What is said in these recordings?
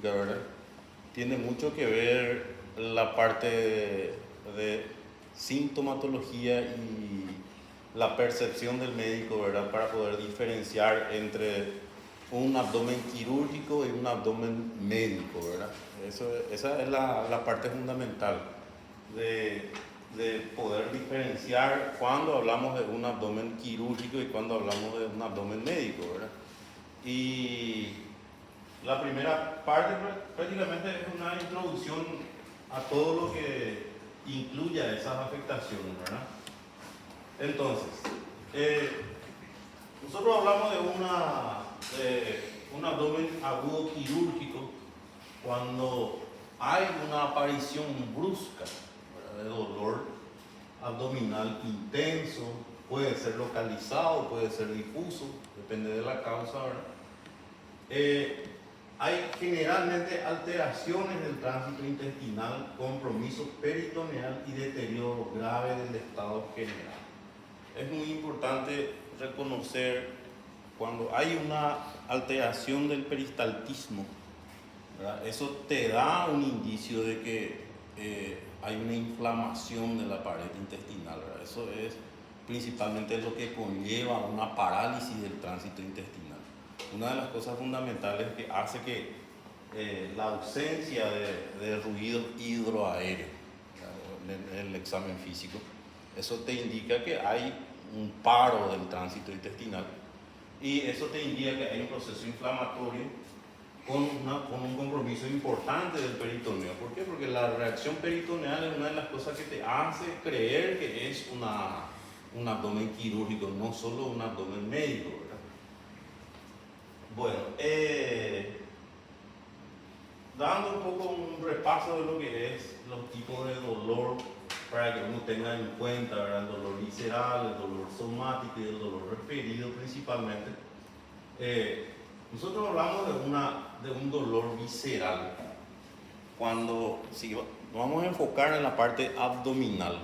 quirúrgica, ¿verdad? Tiene mucho que ver la parte de sintomatología y la percepción del médico, ¿verdad? Para poder diferenciar entre un abdomen quirúrgico y un abdomen médico, ¿verdad? Esa es la parte fundamental de, de poder diferenciar cuando hablamos de un abdomen quirúrgico y cuando hablamos de un abdomen médico, ¿verdad? Y la primera parte prácticamente es una introducción a todo lo que incluya esas afectaciones, ¿verdad? Entonces, nosotros hablamos de un abdomen agudo quirúrgico cuando hay una aparición brusca, ¿verdad?, de dolor abdominal intenso, puede ser localizado, puede ser difuso, depende de la causa, ¿verdad? Hay generalmente alteraciones del tránsito intestinal, compromiso peritoneal y deterioro grave del estado general. Es muy importante reconocer cuando hay una alteración del peristaltismo, ¿verdad? Eso te da un indicio de que hay una inflamación de la pared intestinal, ¿verdad? Eso es principalmente lo que conlleva una parálisis del tránsito intestinal. Una de las cosas fundamentales que hace que la ausencia de ruidos hidroaéreos en el examen físico, eso te indica que hay un paro del tránsito intestinal y eso te indica que hay un proceso inflamatorio con un compromiso importante del peritoneo. ¿Por qué? Porque la reacción peritoneal es una de las cosas que te hace creer que es un abdomen quirúrgico, no solo un abdomen médico, ¿verdad? Bueno, dando un poco un repaso de lo que es los tipos de dolor para que uno tenga en cuenta, ¿verdad? El dolor visceral, el dolor somático y el dolor referido principalmente. Nosotros hablamos de un dolor visceral cuando, si vamos a enfocar en la parte abdominal,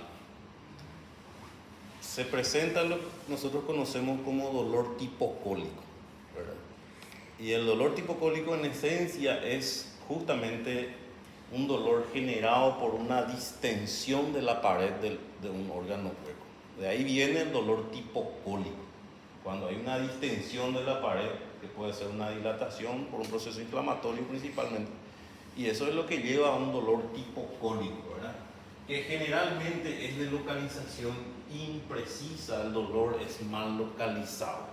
se presenta lo que nosotros conocemos como dolor tipo cólico, ¿verdad? Y el dolor tipo cólico en esencia es justamente un dolor generado por una distensión de la pared de un órgano hueco. De ahí viene el dolor tipo cólico. Cuando hay una distensión de la pared, que puede ser una dilatación por un proceso inflamatorio principalmente, y eso es lo que lleva a un dolor tipo cólico, ¿verdad? Que generalmente es de localización imprecisa, el dolor es mal localizado.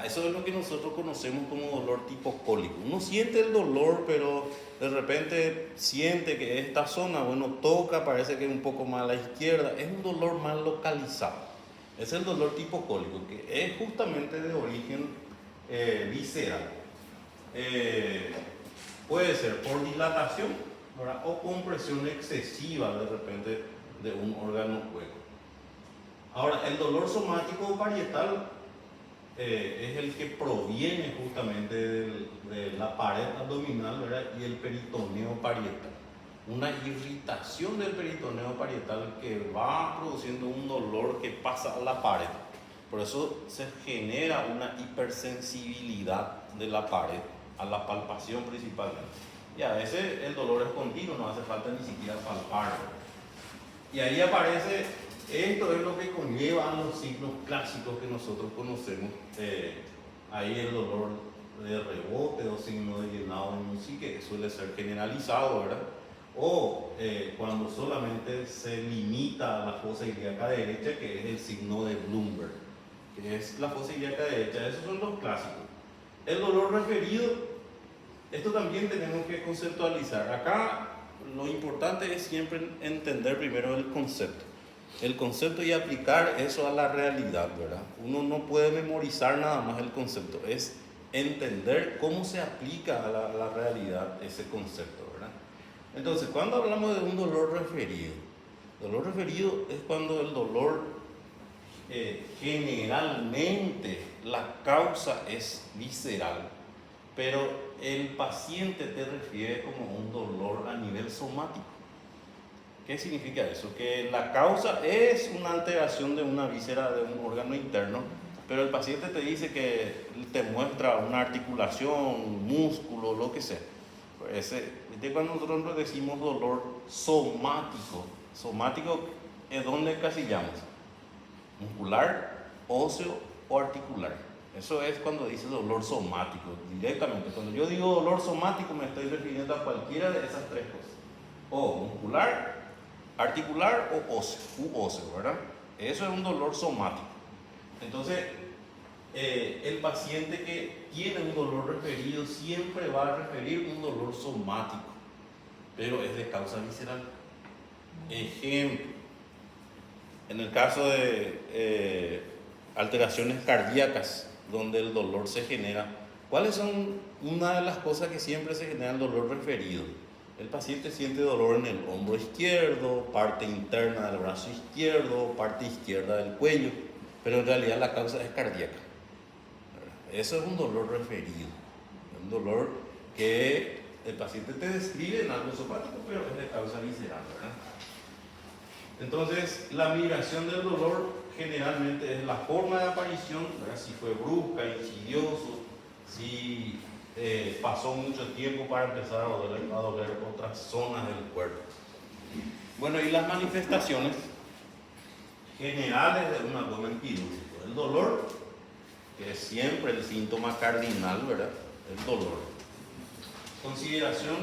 Eso es lo que nosotros conocemos como dolor tipo cólico. Uno siente el dolor, pero de repente siente que esta zona, bueno, toca, parece que es un poco más a la izquierda, es un dolor mal localizado. Es el dolor tipo cólico, que es justamente de origen visceral. Puede ser por dilatación, ¿verdad?, o compresión excesiva de repente de un órgano hueco. Ahora, el dolor somático o parietal es el que proviene justamente de la pared abdominal, ¿verdad?, y el peritoneo parietal. Una irritación del peritoneo parietal que va produciendo un dolor que pasa a la pared. Por eso se genera una hipersensibilidad de la pared a la palpación principalmente. Y a veces el dolor es continuo, no hace falta ni siquiera palpar. Y ahí aparece, esto es lo que conlleva los signos clásicos que nosotros conocemos. Ahí el dolor de rebote o signo de llenado de Munsey, que suele ser generalizado, ¿verdad? O cuando solamente se limita a la fosa ilíaca derecha, que es el signo de Bloomberg, que es la fosa ilíaca derecha. Esos son los clásicos. El dolor referido, esto también tenemos que conceptualizar. Acá lo importante es siempre entender primero el concepto. El concepto y aplicar eso a la realidad, ¿verdad? Uno no puede memorizar nada más el concepto, es entender cómo se aplica a la realidad ese concepto, ¿verdad? Entonces, cuando hablamos de un dolor referido es cuando el dolor generalmente la causa es visceral, pero el paciente te refiere como un dolor a nivel somático. ¿Qué significa eso? Que la causa es una alteración de una víscera, de un órgano interno, pero el paciente te dice que te muestra una articulación, músculo, lo que sea. ¿Viste cuando nosotros decimos dolor somático? Somático es donde encasillamos, muscular, óseo o articular. Eso es cuando dice dolor somático, directamente. Cuando yo digo dolor somático me estoy refiriendo a cualquiera de esas tres cosas. O muscular, articular o óseo, ¿verdad? Eso es un dolor somático. Entonces, el paciente que tiene un dolor referido siempre va a referir un dolor somático, pero es de causa visceral. Ejemplo, en el caso de alteraciones cardíacas, donde el dolor se genera, ¿cuáles son una de las cosas que siempre se genera el dolor referido? El paciente siente dolor en el hombro izquierdo, parte interna del brazo izquierdo, parte izquierda del cuello, pero en realidad la causa es cardíaca. Eso es un dolor referido, un dolor que el paciente te describe en algo somático, pero es de causa visceral, ¿verdad? Entonces, la migración del dolor generalmente es la forma de aparición, ¿verdad? Si fue brusca, insidioso, si pasó mucho tiempo para empezar a doler otras zonas del cuerpo. Bueno, y las manifestaciones generales de un abdomen quirúrgico. El dolor, que es siempre el síntoma cardinal, ¿verdad? El dolor. Consideración,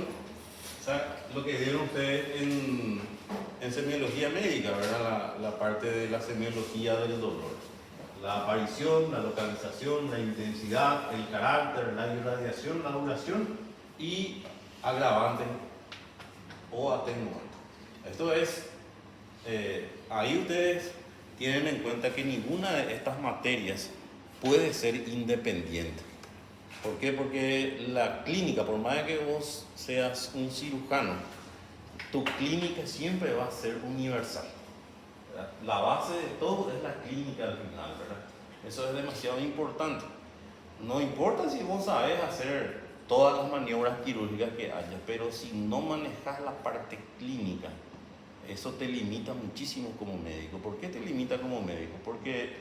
o sea, lo que dieron ustedes en semiología médica, ¿verdad? La parte de la semiología del dolor. La aparición, la localización, la intensidad, el carácter, la irradiación, la duración y agravantes o atenuantes. Esto es, ahí ustedes tienen en cuenta que ninguna de estas materias puede ser independiente. ¿Por qué? Porque la clínica, por más que vos seas un cirujano, tu clínica siempre va a ser universal. ¿Verdad? La base de todo es la clínica al final, ¿verdad? Eso es demasiado importante. No importa si vos sabés hacer todas las maniobras quirúrgicas que haya, pero si no manejas la parte clínica, eso te limita muchísimo como médico. ¿Por qué te limita como médico? Porque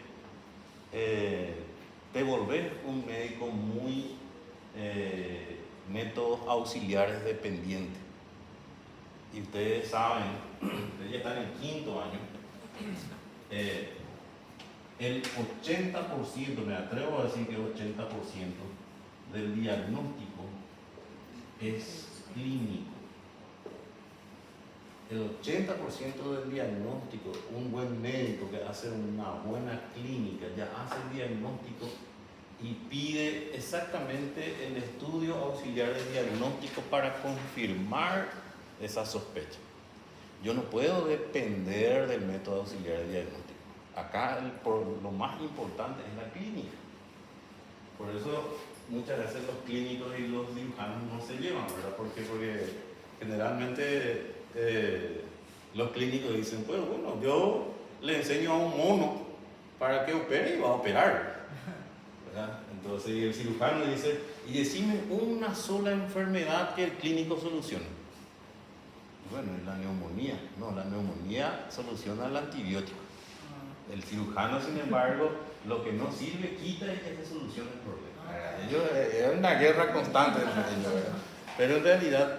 te volvés un médico muy métodos auxiliares dependiente. Y ustedes saben, ustedes ya están en quinto año, el 80%, me atrevo a decir que el 80% del diagnóstico es clínico. El 80% del diagnóstico, un buen médico que hace una buena clínica ya hace el diagnóstico y pide exactamente el estudio auxiliar de diagnóstico para confirmar esa sospecha. Yo no puedo depender del método auxiliar de diagnóstico. Acá lo más importante es la clínica. Por eso muchas veces los clínicos y los cirujanos no se llevan, ¿verdad? Porque generalmente los clínicos dicen, pues bueno, yo le enseño a un mono para que opere y va a operar, ¿verdad? Entonces el cirujano dice, y decime una sola enfermedad que el clínico solucione. Bueno, es la neumonía. No, la neumonía soluciona el antibiótico. El cirujano, sin embargo, lo que no sirve quita y que se solucione el problema. Es una guerra constante entre ellos, ¿verdad? Pero en realidad,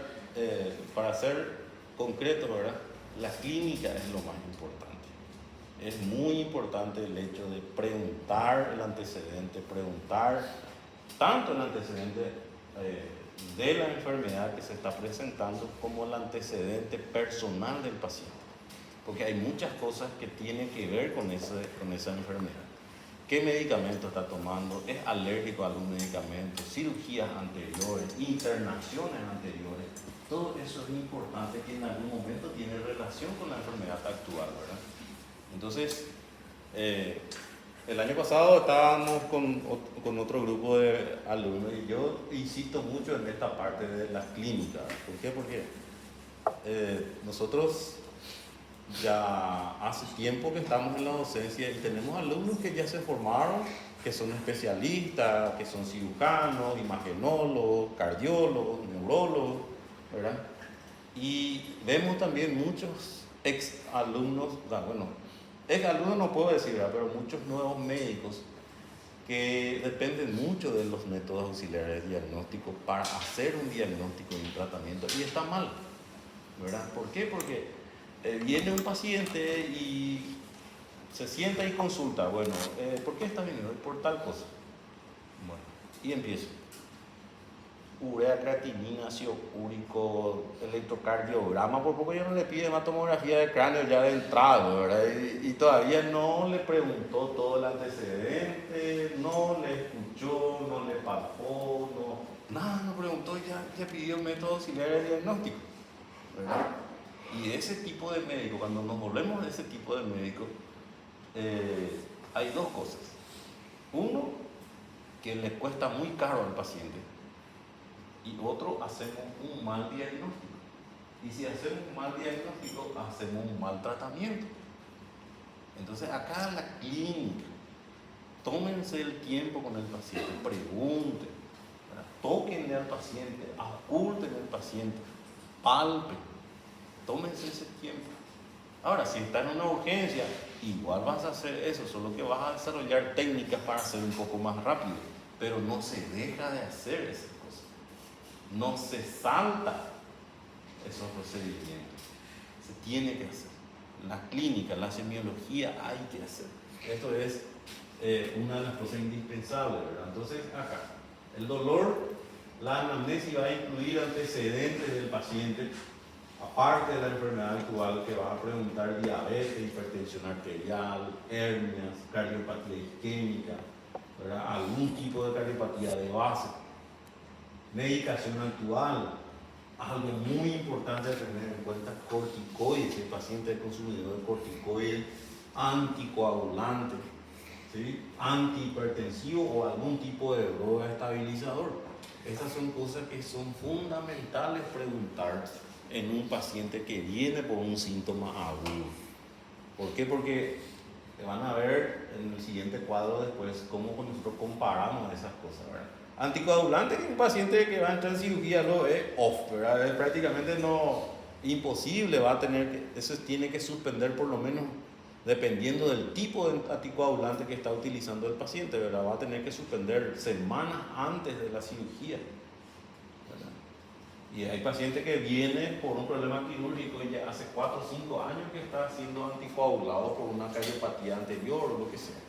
para ser concreto, ¿verdad? La clínica es lo más importante. Es muy importante el hecho de preguntar el antecedente, preguntar tanto el antecedente de la enfermedad que se está presentando como el antecedente personal del paciente. Porque hay muchas cosas que tienen que ver con esa enfermedad. ¿Qué medicamento está tomando? ¿Es alérgico a algún medicamento? ¿Cirugías anteriores? ¿Internaciones anteriores? Todo eso es importante que en algún momento tiene relación con la enfermedad actual, ¿verdad? Entonces, el año pasado estábamos con otro grupo de alumnos y yo insisto mucho en esta parte de las clínicas. ¿Por qué? Porque nosotros ya hace tiempo que estamos en la docencia y tenemos alumnos que ya se formaron, que son especialistas, que son cirujanos, imagenólogos, cardiólogos, neurólogos, ¿verdad? Y vemos también muchos ex alumnos, bueno, ex alumnos no puedo decir, ¿verdad? Pero muchos nuevos médicos que dependen mucho de los métodos auxiliares de diagnóstico para hacer un diagnóstico y un tratamiento, y está mal, ¿verdad? ¿Por qué? Porque viene un paciente y se sienta y consulta, bueno, ¿por qué está viniendo? Por tal cosa. Bueno, y empiezo. Urea, creatinina, ácido úrico, electrocardiograma, por poco ya no le pide más tomografía de cráneo ya de entrada, ¿verdad? Y todavía no le preguntó todo el antecedente, no le escuchó, no le palpó, nada, no preguntó, ya pidió método auxiliar de diagnóstico, ¿verdad? Y ese tipo de médico, cuando nos volvemos de ese tipo de médico, hay dos cosas. Uno, que le cuesta muy caro al paciente, y otro, hacemos un mal diagnóstico. Y si hacemos un mal diagnóstico, hacemos un mal tratamiento. Entonces acá en la clínica, tómense el tiempo con el paciente, pregunten, tóquenle al paciente, oculten al paciente, palpen, tómense ese tiempo. Ahora, si está en una urgencia, igual vas a hacer eso, solo que vas a desarrollar técnicas para hacer un poco más rápido, pero no se deja de hacer esas cosas, no se salta esos procedimientos, se tiene que hacer. La clínica, la semiología hay que hacer. Esto es una de las cosas indispensables, ¿verdad? Entonces, acá, el dolor, la anamnesis va a incluir antecedentes del paciente, aparte de la enfermedad actual, que vas a preguntar diabetes, hipertensión arterial, hernias, cardiopatía isquémica, ¿verdad? Algún tipo de cardiopatía de base, medicación actual. Algo muy importante a tener en cuenta, corticoides, el paciente es consumidor de corticoides, anticoagulante, ¿sí? Antihipertensivo o algún tipo de droga estabilizador. Esas son cosas que son fundamentales preguntar en un paciente que viene por un síntoma agudo. ¿Por qué? Porque van a ver en el siguiente cuadro después cómo nosotros comparamos esas cosas, ¿verdad? Anticoagulante, que un paciente que va a entrar en cirugía lo es off, ¿verdad? Es prácticamente imposible, va a tener que, eso tiene que suspender por lo menos dependiendo del tipo de anticoagulante que está utilizando el paciente, ¿verdad? Va a tener que suspender semanas antes de la cirugía, ¿verdad? Y hay pacientes que vienen por un problema quirúrgico y ya hace 4 o 5 años que está siendo anticoagulado por una cardiopatía anterior o lo que sea.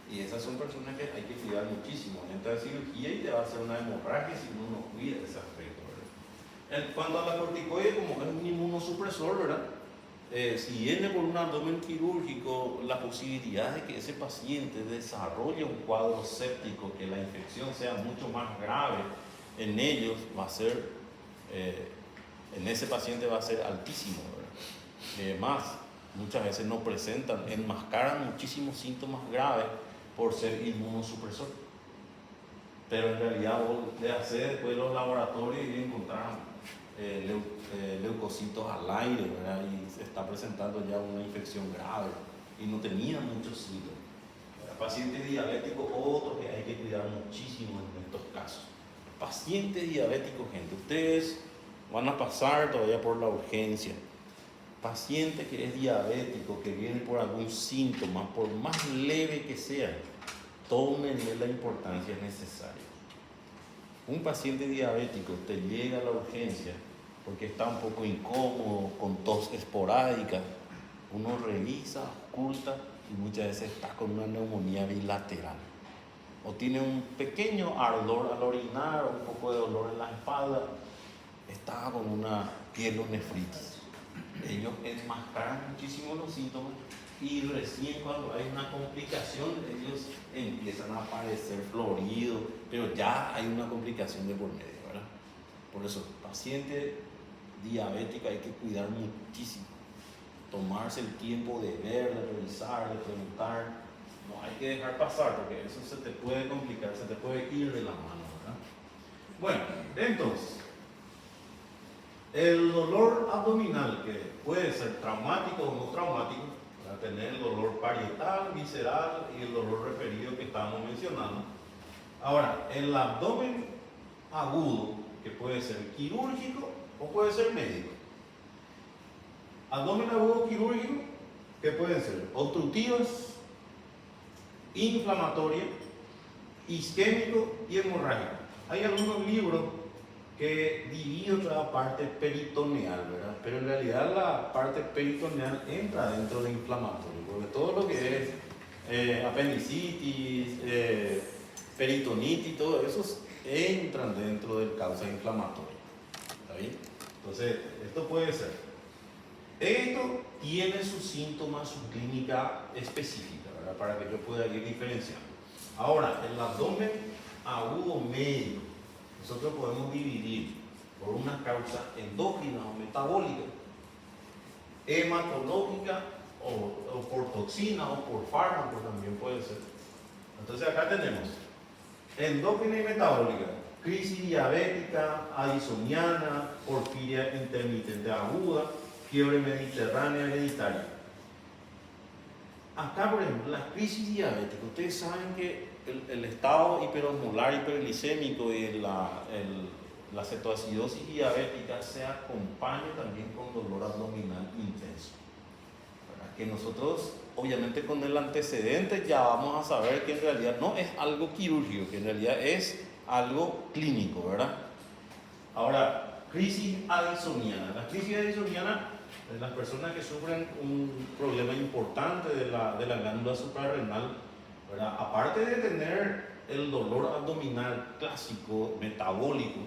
Y esas son personas que hay que cuidar muchísimo. Entra en cirugía y te va a hacer una hemorragia si uno no cuida ese aspecto, ¿verdad? Cuando a la corticoide, como es un inmunosupresor, ¿verdad? Si viene por un abdomen quirúrgico, la posibilidad de que ese paciente desarrolle un cuadro séptico, que la infección sea mucho más grave en ellos, va a ser, en ese paciente va a ser altísimo, ¿verdad? Más, muchas veces no presentan, enmascaran muchísimos síntomas graves por ser inmunosupresor. Pero en realidad vos le haces después los laboratorios y encontraron leucocitos al aire, ¿verdad? Y se está presentando ya una infección grave y no tenía muchos síntomas. Pacientes diabéticos, otro que hay que cuidar muchísimo en estos casos. Pacientes diabéticos, gente, ustedes van a pasar todavía por la urgencia. Paciente que es diabético, que viene por algún síntoma, por más leve que sea, tómenle la importancia necesaria. Un paciente diabético te llega a la urgencia porque está un poco incómodo, con tos esporádica. Uno revisa, oculta y muchas veces está con una neumonía bilateral. O tiene un pequeño ardor al orinar, o un poco de dolor en la espalda. Está con una pielonefritis. Ellos enmascaran muchísimo los síntomas y recién cuando hay una complicación ellos empiezan a aparecer floridos, pero ya hay una complicación de por medio, ¿verdad? Por eso, paciente diabético hay que cuidar muchísimo, tomarse el tiempo de ver, de revisar, de preguntar, no hay que dejar pasar porque eso se te puede complicar, se te puede ir de la mano, ¿verdad? Bueno, entonces, el dolor abdominal, que puede ser traumático o no traumático, para tener el dolor parietal, visceral y el dolor referido que estábamos mencionando. Ahora, el abdomen agudo, que puede ser quirúrgico o puede ser médico. Abdomen agudo quirúrgico, que pueden ser obstructivas, inflamatorias isquémico y hemorrágico. Hay algunos libros que dividen la parte peritoneal, ¿verdad? Pero en realidad la parte peritoneal entra dentro de inflamatorio, porque todo lo que es apendicitis, peritonitis, todo eso entran dentro del causa inflamatoria. ¿Está bien? Entonces, esto puede ser. Esto tiene sus síntomas, su clínica específica, ¿verdad? Para que yo pueda ir diferenciando. Ahora, el abdomen agudo medio, nosotros podemos dividir por una causa endócrina o metabólica, hematológica o por toxina o por fármaco también puede ser. Entonces acá tenemos endócrina y metabólica, crisis diabética, addisoniana, porfiria intermitente aguda, fiebre mediterránea hereditaria. Acá, por ejemplo, la crisis diabética, ustedes saben que el estado hiperosmolar, hiperglicémico y la cetoacidosis diabética se acompaña también con dolor abdominal intenso. ¿Verdad? Que nosotros, obviamente con el antecedente, ya vamos a saber que en realidad no es algo quirúrgico, que en realidad es algo clínico, ¿verdad? Ahora, crisis addisoniana. La crisis addisoniana, las personas que sufren un problema importante de la glándula suprarrenal, ¿verdad? Aparte de tener el dolor abdominal clásico, metabólico,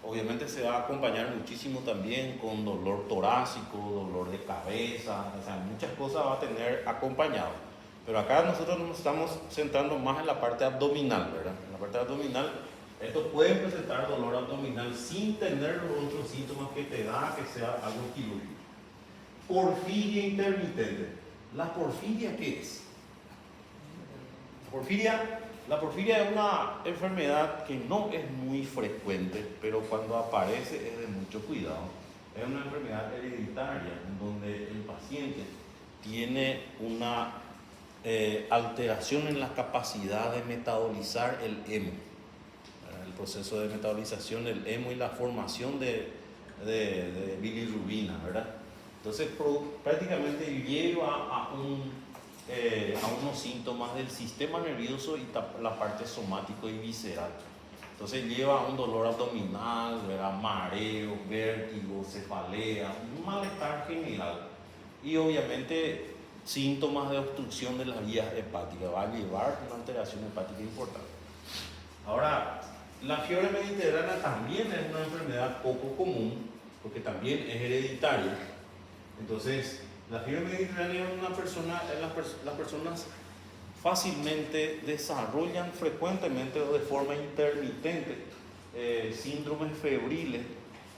obviamente se va a acompañar muchísimo también con dolor torácico, dolor de cabeza, o sea, muchas cosas va a tener acompañado. Pero acá nosotros nos estamos centrando más en la parte abdominal, ¿verdad? En la parte abdominal, esto puede presentar dolor abdominal sin tener los otros síntomas que te da que sea algo quirúrgico. Porfiria intermitente. ¿La porfiria qué es? La porfiria es una enfermedad que no es muy frecuente, pero cuando aparece es de mucho cuidado. Es una enfermedad hereditaria en donde el paciente tiene una alteración en la capacidad de metabolizar el hemo. El proceso de metabolización del hemo y la formación de bilirrubina, ¿verdad? Entonces prácticamente lleva a unos síntomas del sistema nervioso y la parte somático y visceral. Entonces lleva a un dolor abdominal, ¿verdad? Mareo, vértigo, cefalea, un malestar general. Y obviamente síntomas de obstrucción de las vías hepáticas. Va a llevar una alteración hepática importante. Ahora, la fiebre mediterránea también es una enfermedad poco común, porque también es hereditaria. Entonces, la fiebre mediterránea es una persona, las personas fácilmente desarrollan frecuentemente o de forma intermitente síndromes febriles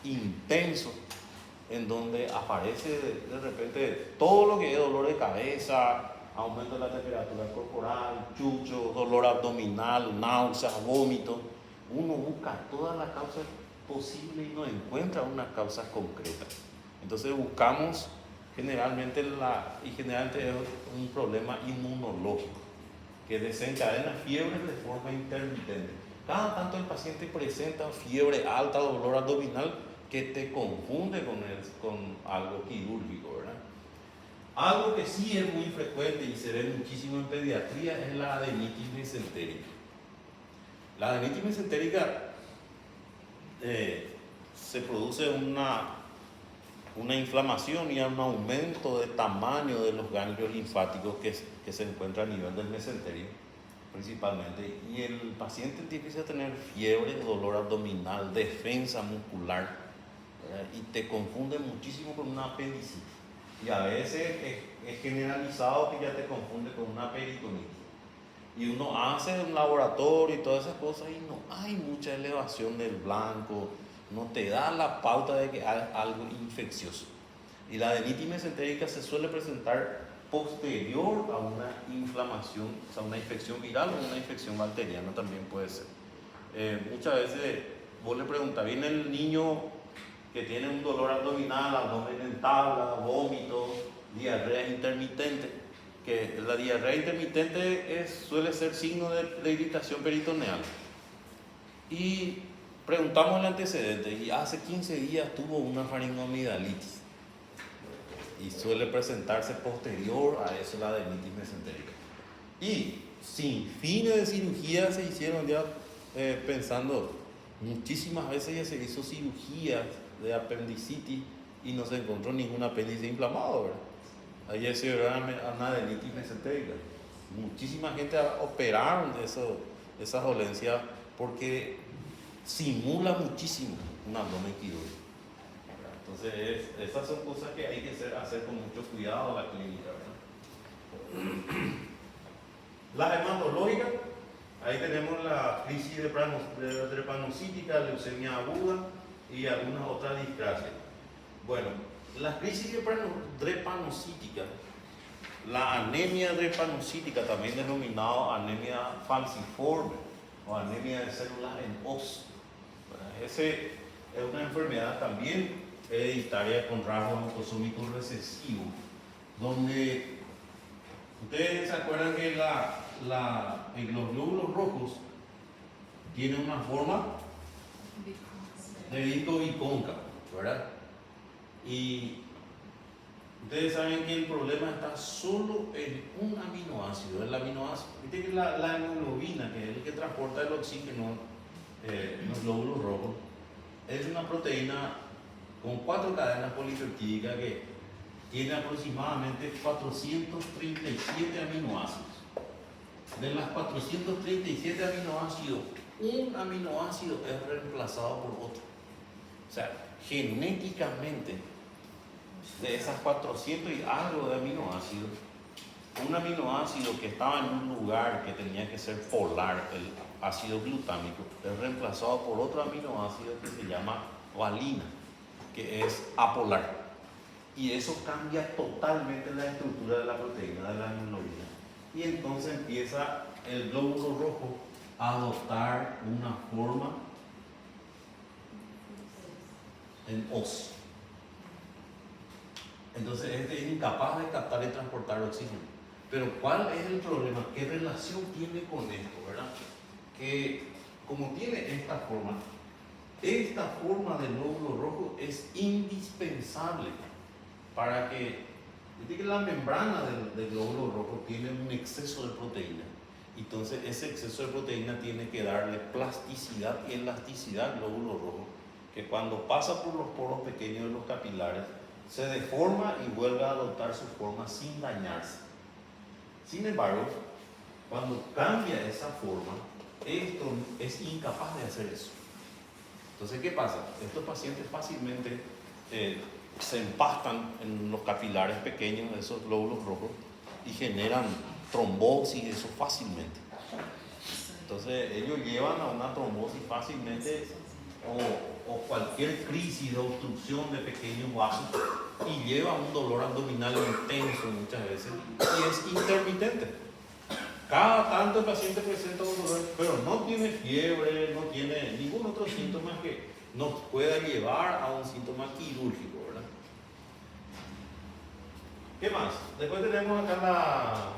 intensos, en donde aparece de repente todo lo que es dolor de cabeza, aumento de la temperatura corporal, chucho, dolor abdominal, náuseas, vómito. Uno busca todas las causas posibles y no encuentra una causa concreta. Entonces buscamos generalmente es un problema inmunológico que desencadena fiebres de forma intermitente. Cada tanto el paciente presenta fiebre alta, dolor abdominal que te confunde con algo quirúrgico, ¿verdad? Algo que sí es muy frecuente y se ve muchísimo en pediatría es la adenitis mesentérica. La adenitis mesentérica se produce una inflamación y un aumento de tamaño de los ganglios linfáticos que se encuentra a nivel del mesenterio principalmente, y el paciente empieza a tener fiebre, dolor abdominal, defensa muscular, ¿verdad? Y te confunde muchísimo con una apendicitis, y a veces es generalizado que ya te confunde con una peritonitis, y uno hace un laboratorio y todas esas cosas y no hay mucha elevación del blanco, no te da la pauta de que hay algo infeccioso. Y la adenitis mesentérica se suele presentar posterior a una inflamación, o sea, una infección viral o una infección bacteriana también puede ser. Muchas veces vos le preguntas, viene el niño que tiene un dolor abdominal, abdomen en tabla, vómito, diarrea intermitente, que la diarrea intermitente suele ser signo de irritación peritoneal. Y preguntamos el antecedente y hace 15 días tuvo una faringoamigdalitis y suele presentarse posterior a eso la adenitis mesentérica. Y sin fines de cirugía se hicieron ya pensando, muchísimas veces ya se hizo cirugías de apendicitis y no se encontró ningún apéndice inflamado, ¿verdad? Ahí ya se dio anadenitis mesentérica. Muchísima gente operaron de esas dolencias porque simula muchísimo un abdomen quirúrgico. Entonces, esas son cosas que hay que hacer con mucho cuidado en la clínica, ¿verdad? La hematológica, ahí tenemos la crisis drepanocítica, leucemia aguda y algunas otras discrasias. Bueno, la crisis drepanocítica, la anemia drepanocítica, también denominada anemia falciforme o anemia de células en os. Esa es una enfermedad también hereditaria con rasgos autosómicos recesivos, donde ustedes se acuerdan que los glóbulos rojos tienen una forma de disco bicóncavo, ¿verdad? Y ustedes saben que el problema está solo en un aminoácido, el aminoácido. Viste que la hemoglobina, que es el que transporta el oxígeno en los glóbulos rojos, es una proteína con 4 cadenas polipeptídicas que tiene aproximadamente 437 aminoácidos. De las 437 aminoácidos, un aminoácido es reemplazado por otro. O sea, genéticamente, de esas 400 y algo de aminoácidos, un aminoácido que estaba en un lugar que tenía que ser polar, el ácido glutámico, es reemplazado por otro aminoácido que se llama valina, que es apolar. Y eso cambia totalmente la estructura de la proteína de la hemoglobina. Y entonces empieza el glóbulo rojo a adoptar una forma en os. Entonces es incapaz de captar y transportar oxígeno. Pero ¿cuál es el problema? ¿Qué relación tiene con esto, verdad? Que como tiene esta forma del glóbulo rojo es indispensable para que la membrana del glóbulo rojo tiene un exceso de proteína. Entonces ese exceso de proteína tiene que darle plasticidad y elasticidad al glóbulo rojo, que cuando pasa por los poros pequeños de los capilares se deforma y vuelve a adoptar su forma sin dañarse. Sin embargo, cuando cambia esa forma, esto es incapaz de hacer eso. Entonces, ¿qué pasa? Estos pacientes fácilmente se empastan en los capilares pequeños de esos glóbulos rojos y generan trombosis, eso fácilmente. Entonces, ellos llevan a una trombosis fácilmente o cualquier crisis de obstrucción de pequeños vasos y lleva un dolor abdominal intenso muchas veces y es intermitente. Cada tanto el paciente presenta un dolor, pero no tiene fiebre, no tiene ningún otro síntoma que nos pueda llevar a un síntoma quirúrgico, ¿verdad? ¿Qué más? Después tenemos acá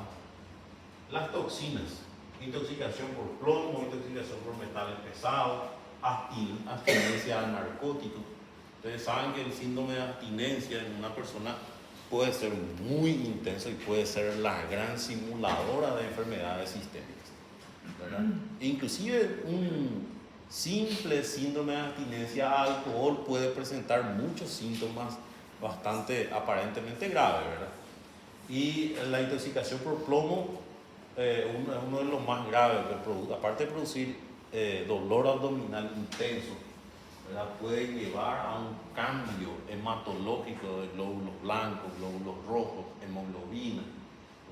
las toxinas, intoxicación por plomo, intoxicación por metales pesados, abstinencia al narcótico. Ustedes saben que el síndrome de abstinencia en una persona puede ser muy intenso y puede ser la gran simuladora de enfermedades sistémicas, ¿verdad? Inclusive un simple síndrome de abstinencia al alcohol puede presentar muchos síntomas bastante aparentemente graves, ¿verdad? Y la intoxicación por plomo uno de los más graves, aparte de producir dolor abdominal intenso, ¿verdad? Puede llevar a un cambio hematológico de glóbulos blancos, glóbulos rojos, hemoglobina,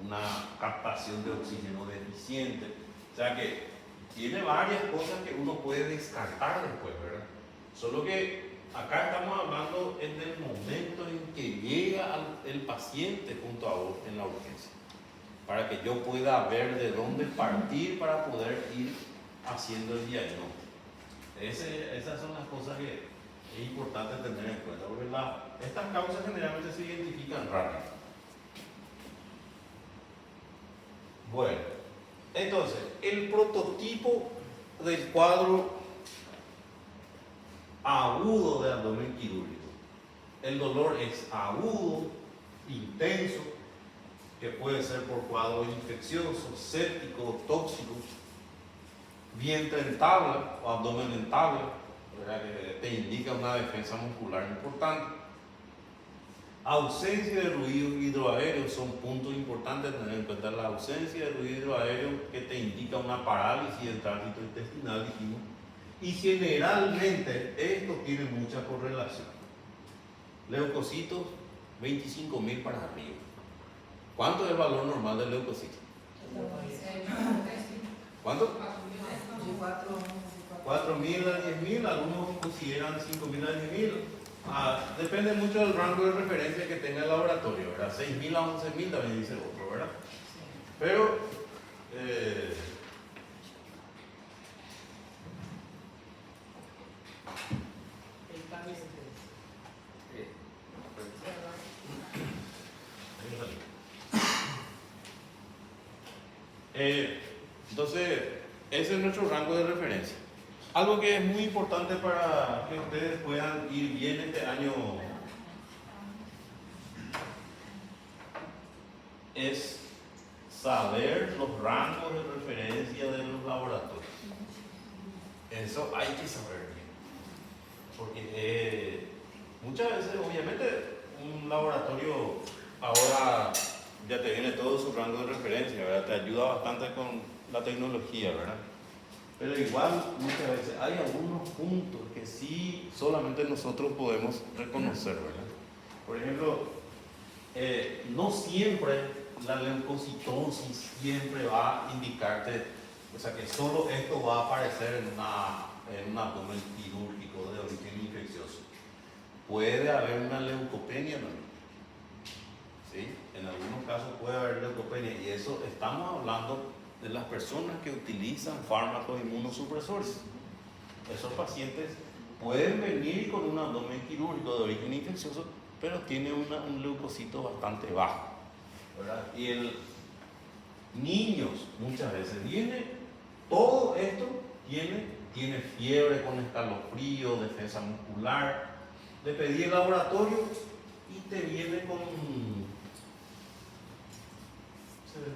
una captación de oxígeno deficiente. O sea que tiene varias cosas que uno puede descartar después, ¿verdad? Solo que acá estamos hablando en el momento en que llega el paciente junto a vos en la urgencia, para que yo pueda ver de dónde partir para poder ir haciendo el diagnóstico. Esas son las cosas que es importante tener en cuenta, porque estas causas generalmente se identifican rápido. Bueno, entonces, el prototipo del cuadro agudo de abdomen quirúrgico. El dolor es agudo, intenso, que puede ser por cuadros infecciosos, sépticos, tóxicos, vientre en tabla o abdomen en tabla, ¿verdad? Que te indica una defensa muscular importante. Ausencia de ruido hidroaéreo son puntos importantes a tener en cuenta. La ausencia de ruido hidroaéreo que te indica una parálisis del tránsito intestinal, dijimos, y generalmente esto tiene mucha correlación. Leucocitos 25.000 para arriba. ¿Cuánto es el valor normal del leucocito? ¿Cuánto? 4.000 a 10.000, algunos consideran 5.000 a 10.000. Depende mucho del rango de referencia que tenga el laboratorio, ¿verdad? 6.000 a 11.000 también dice otro, ¿verdad? Pero entonces, ese es nuestro rango de referencia. Algo que es muy importante para que ustedes puedan ir bien este año es saber los rangos de referencia de los laboratorios. Eso hay que saber bien. Porque muchas veces, obviamente, un laboratorio ahora ya te viene todo su rango de referencia, ¿verdad? Te ayuda bastante con la tecnología, ¿verdad? Pero igual muchas veces hay algunos puntos que sí solamente nosotros podemos reconocer, ¿verdad? Por ejemplo, no siempre la leucocitosis siempre va a indicarte, o sea que solo esto va a aparecer en un abdomen quirúrgico de origen infeccioso. Puede haber una leucopenia también. ¿Sí? En algunos casos puede haber leucopenia y eso estamos hablando de las personas que utilizan fármacos inmunosupresores. Esos pacientes pueden venir con un abdomen quirúrgico de origen infeccioso, pero tiene un leucocito bastante bajo, ¿verdad? Y niños muchas veces viene, todo esto tiene fiebre con escalofrío, defensa muscular, le pedí el laboratorio y te viene con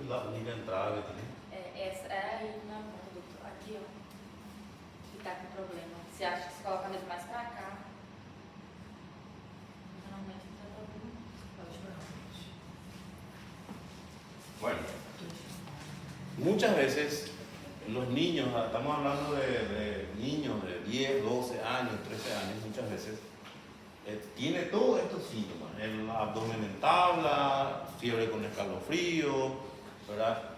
la única entrada que tiene. Essa é aí no produto, aqui ó, que tá com problema. Você acha que se coloca mesmo mais pra cá? Normalmente não tem problema. Bueno, muchas veces los niños, estamos hablando de niños de 10, 12 años, 13 años, muchas veces tiene todos estos síntomas, el abdomen en tabla, fiebre con escalofrío, ¿verdad?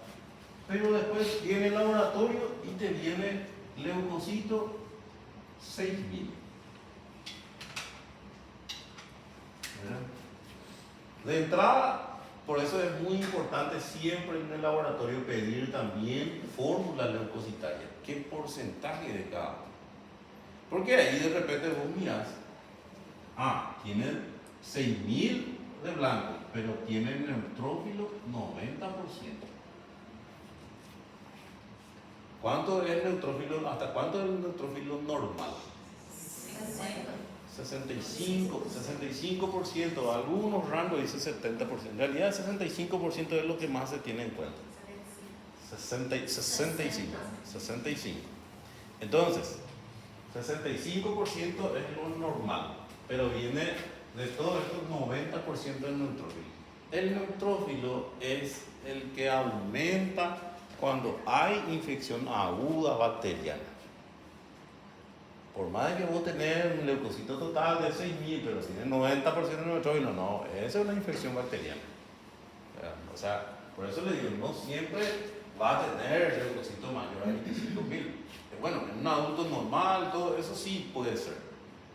Pero después viene el laboratorio y te viene leucocito 6.000. ¿Verdad? De entrada, por eso es muy importante siempre en el laboratorio pedir también fórmula leucocitaria. ¿Qué porcentaje de cada uno? Porque ahí de repente vos mirás, tiene 6.000 de blanco, pero tiene neutrófilo 90%. ¿Cuánto es neutrófilo? ¿Hasta cuánto es el neutrófilo normal? 65%, algunos rangos dicen 70%. En realidad el 65% es lo que más se tiene en cuenta. 65. Entonces, 65% es lo normal, pero viene de todo esto 90% del neutrófilo. El neutrófilo es el que aumenta cuando hay infección aguda bacteriana. Por más que vos tenés un leucocito total de 6.000, pero si tienes 90% de neutrófilo, no, esa es una infección bacteriana. O sea, por eso le digo, no siempre va a tener el leucocito mayor a 25.000. Bueno, en un adulto normal, todo eso sí puede ser.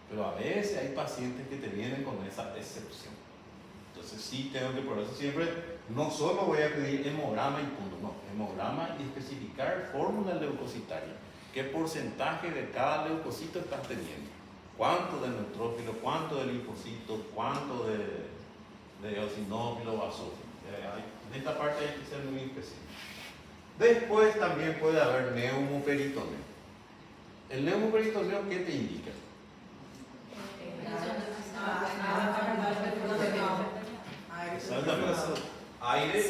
Pero a veces hay pacientes que te vienen con esa excepción. Entonces sí tengo que, por eso siempre, no solo voy a pedir hemograma y punto, no, hemograma y especificar fórmula leucocitaria. ¿Qué porcentaje de cada leucocito estás teniendo? ¿Cuánto de neutrófilo, cuánto de linfocito, cuánto de eosinófilo, basófilo? En esta parte hay que ser muy específico. Después también puede haber neumoperitoneo. ¿El neumoperitoneo qué te indica? Exactamente. Aire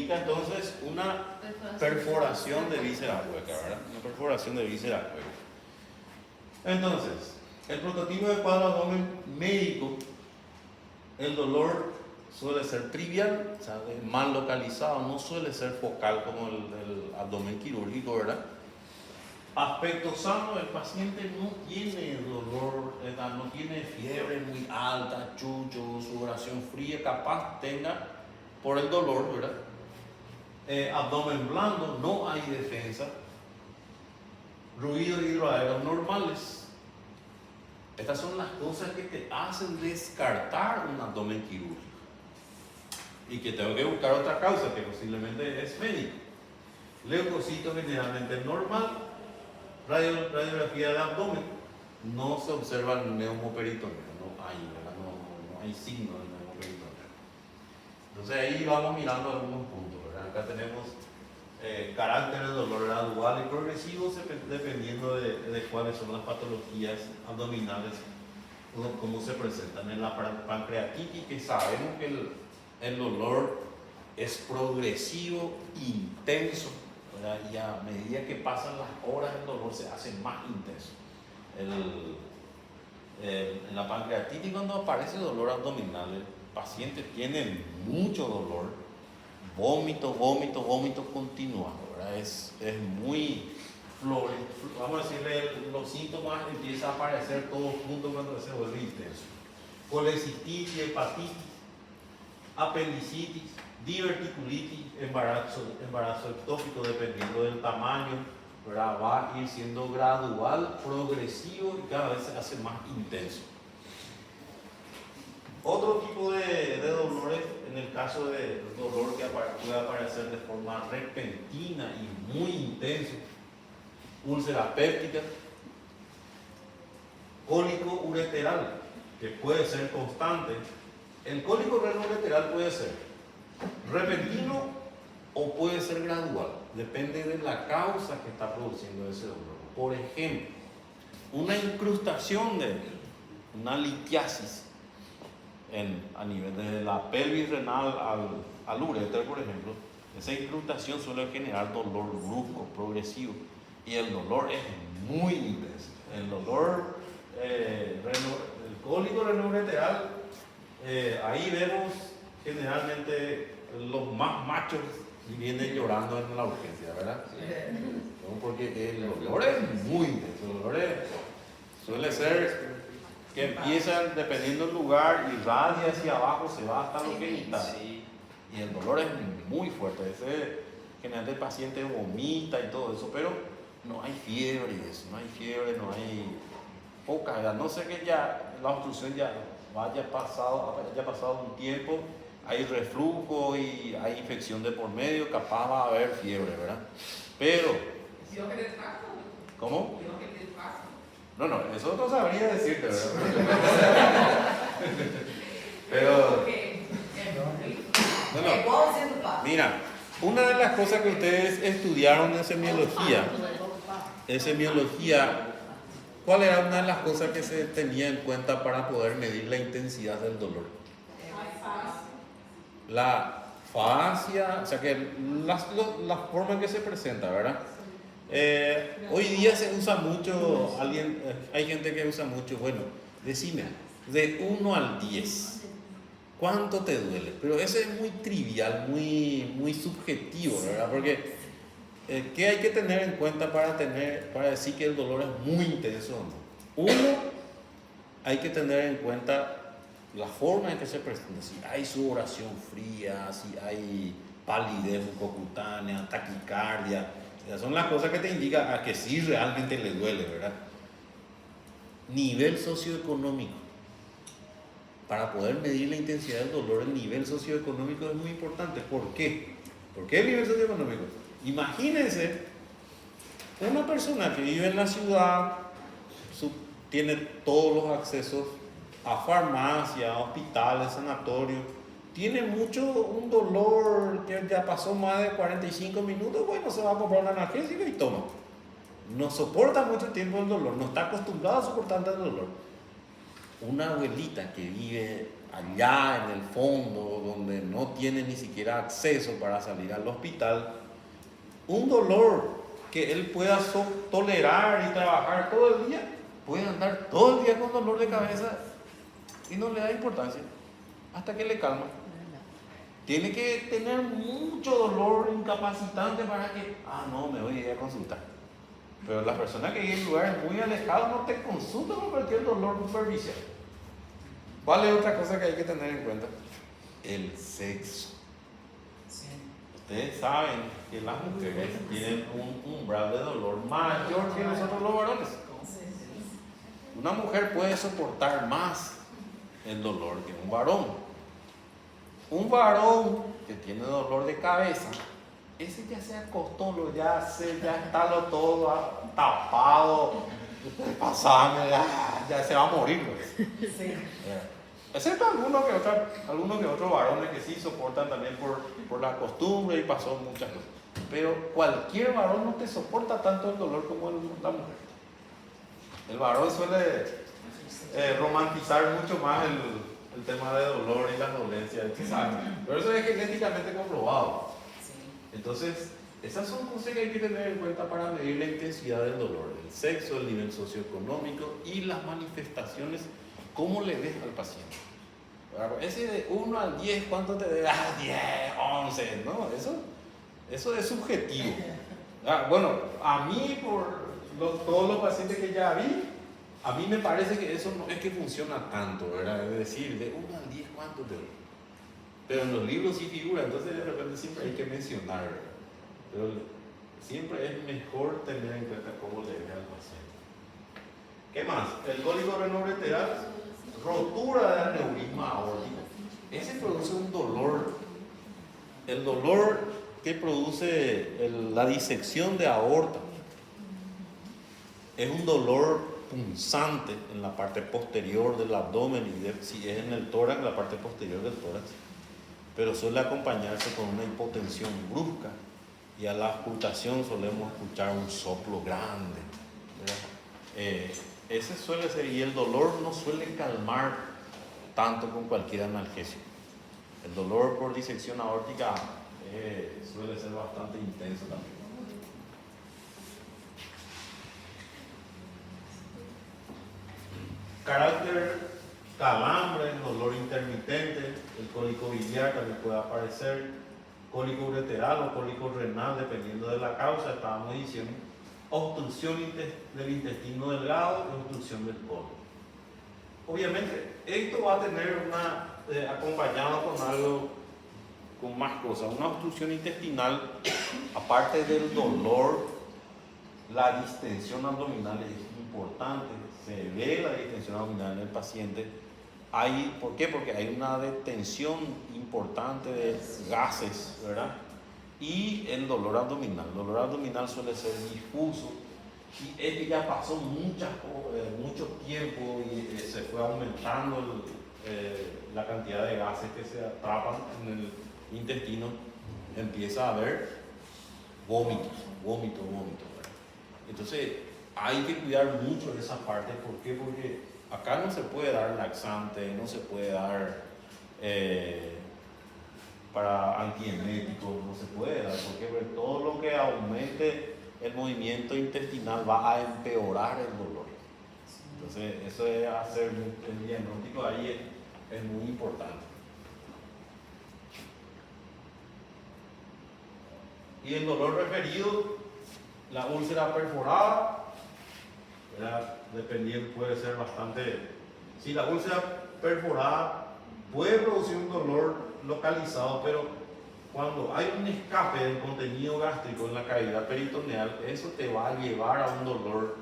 significa entonces una perforación de víscera hueca, ¿verdad? Una perforación de víscera hueca. Entonces, el prototipo de cuadro abdomen médico, el dolor suele ser trivial, o sea, mal localizado, no suele ser focal como el abdomen quirúrgico, ¿verdad? Aspecto sano, el paciente no tiene dolor, no tiene fiebre muy alta, chucho, sudoración fría, capaz tenga por el dolor, ¿verdad? Abdomen blando, no hay defensa, ruido hidroaéreos normales. Estas son las cosas que te hacen descartar un abdomen quirúrgico. Y que tengo que buscar otra causa que posiblemente es médica. Leucocito generalmente normal. Radiografía del abdomen, no se observa el neumoperitoneo, no hay signo del neumoperitoneo. Entonces ahí vamos mirando algunos puntos, ¿verdad? Acá tenemos carácter de dolor gradual y progresivo dependiendo de cuáles son las patologías abdominales, cómo se presentan. En la pancreatitis, que sabemos que el dolor es progresivo, intenso, ¿verdad? Y a medida que pasan las horas el dolor se hace más intenso. En la pancreatitis, cuando aparece dolor abdominal, el paciente tiene mucho dolor, vómito continuado, ¿verdad? Es muy vamos a decirle, los síntomas empiezan a aparecer todos juntos cuando se vuelve intenso. Colecistitis, hepatitis, apendicitis, diverticulitis, embarazo ectópico, dependiendo del tamaño, ¿verdad? Va a ir siendo gradual, progresivo y cada vez se hace más intenso. Otro tipo de dolores, en el caso de dolor que puede aparecer de forma repentina y muy intenso, úlcera péptica, cólico ureteral, que puede ser constante. El cólico renoureteral puede ser repentino o puede ser gradual, depende de la causa que está produciendo ese dolor. Por ejemplo, una incrustación de una litiasis a nivel de la pelvis renal al uréter, por ejemplo, esa incrustación suele generar dolor brusco, progresivo, y el dolor es muy intenso. El dolor, el cólico renoureteral, ahí vemos generalmente los más machos vienen llorando en la urgencia, ¿verdad? Porque el dolor es muy intenso. El dolor suele ser que empieza dependiendo del lugar y radia hacia abajo, se va hasta los genitales. Y el dolor es muy fuerte. Generalmente el paciente vomita y todo eso, pero no hay fiebre y eso, no hay poca, ¿verdad? No sé que ya la obstrucción ya haya pasado un tiempo, hay reflujo y hay infección de por medio, capaz va a haber fiebre, ¿verdad? Pero... ¿Cómo? No, eso no sabría decirte, ¿verdad? Pero... Mira, una de las cosas que ustedes estudiaron en semiología, ¿cuál era una de las cosas que se tenía en cuenta para poder medir la intensidad del dolor? La fascia, o sea que la forma en que se presenta, ¿verdad? Hoy día se usa mucho, hay gente que usa mucho, bueno, decime, de 1 al 10, ¿cuánto te duele? Pero eso es muy trivial, muy subjetivo, ¿verdad? Porque ¿qué hay que tener en cuenta para decir que el dolor es muy intenso? Uno, hay que tener en cuenta la forma en que se presenta, si hay sudoración fría, si hay palidez mucocutánea, taquicardia. Son las cosas que te indican a que sí realmente le duele, ¿verdad? Nivel socioeconómico. Para poder medir la intensidad del dolor, el nivel socioeconómico es muy importante. ¿Por qué? ¿Por qué el nivel socioeconómico? Imagínense una persona que vive en la ciudad, tiene todos los accesos a farmacia, a hospitales, sanatorios, tiene un dolor que ya pasó más de 45 minutos, bueno, se va a comprar un analgésico y toma. No soporta mucho tiempo el dolor, no está acostumbrado a soportar el dolor. Una abuelita que vive allá en el fondo, donde no tiene ni siquiera acceso para salir al hospital, un dolor que él pueda tolerar y trabajar todo el día, puede andar todo el día con dolor de cabeza y no le da importancia hasta que le calma. Tiene que tener mucho dolor incapacitante para que, no, me voy a ir a consultar. Pero las personas que viven en lugares muy alejados no te consultan con cualquier dolor superficial. ¿Cuál es otra cosa que hay que tener en cuenta? El sexo. Sí. Ustedes saben que las mujeres tienen un umbral de dolor mayor que nosotros los varones. Una mujer puede soportar más el dolor que un varón. Un varón que tiene dolor de cabeza, ese ya se acostó, ya está todo tapado, pasando, ya se va a morir. Sí. Excepto algunos que otros varones que sí soportan también por la costumbre y pasó muchas cosas. Pero cualquier varón no te soporta tanto el dolor como la mujer. El varón suele romantizar mucho más el tema de dolor y las dolencias, pero eso es genéticamente comprobado. Sí. Entonces, esas son cosas que hay que tener en cuenta para medir la intensidad del dolor, el sexo, el nivel socioeconómico y las manifestaciones, cómo le ves al paciente. Ese de 1 al 10, ¿cuánto te da? 10, 11, no, eso es subjetivo. Bueno, a mí, todos los pacientes que ya vi, a mí me parece que eso no es que funciona tanto, ¿verdad? Es decir, de 1 al 10, ¿cuánto te doy? Pero en los libros sí figura, entonces de repente siempre hay que mencionar, ¿verdad? Pero siempre es mejor tener en cuenta cómo le ve al paciente. ¿Qué más? El cólico renoureteral, rotura del aneurisma aórtico. Ese produce un dolor. El dolor que produce la disección de aorta es un dolor punzante en la parte posterior del abdomen y si es en el tórax, la parte posterior del tórax, pero suele acompañarse con una hipotensión brusca y a la auscultación solemos escuchar un soplo grande, ¿verdad? Ese suele ser, y el dolor no suele calmar tanto con cualquier analgésico. El dolor por disección aórtica suele ser bastante intenso también. Carácter calambre, dolor intermitente, el cólico biliar también puede aparecer, cólico ureteral o cólico renal, dependiendo de la causa, estábamos diciendo, obstrucción del intestino delgado y obstrucción del colon. Obviamente, esto va a tener acompañado con algo, con más cosas. Una obstrucción intestinal, aparte del dolor, la distensión abdominal es importante. Se ve la distensión abdominal en el paciente. ¿Por qué? Porque hay una detención importante de gases, ¿verdad? Y el dolor abdominal. El dolor abdominal suele ser difuso y es que ya pasó mucho tiempo y se fue aumentando la cantidad de gases que se atrapan en el intestino. Empieza a haber vómito. ¿Verdad? Entonces, hay que cuidar mucho de esa parte. ¿Por qué? Porque acá no se puede dar laxante, no se puede dar para antieméticos, no se puede dar. ¿Por qué? Porque todo lo que aumente el movimiento intestinal va a empeorar el dolor. Entonces, eso es hacer el diagnóstico ahí es muy importante. Y el dolor referido, la úlcera perforada, ¿verdad? Dependiendo, puede ser bastante. Si la úlcera perforada puede producir un dolor localizado, pero cuando hay un escape del contenido gástrico en la cavidad peritoneal, eso te va a llevar a un dolor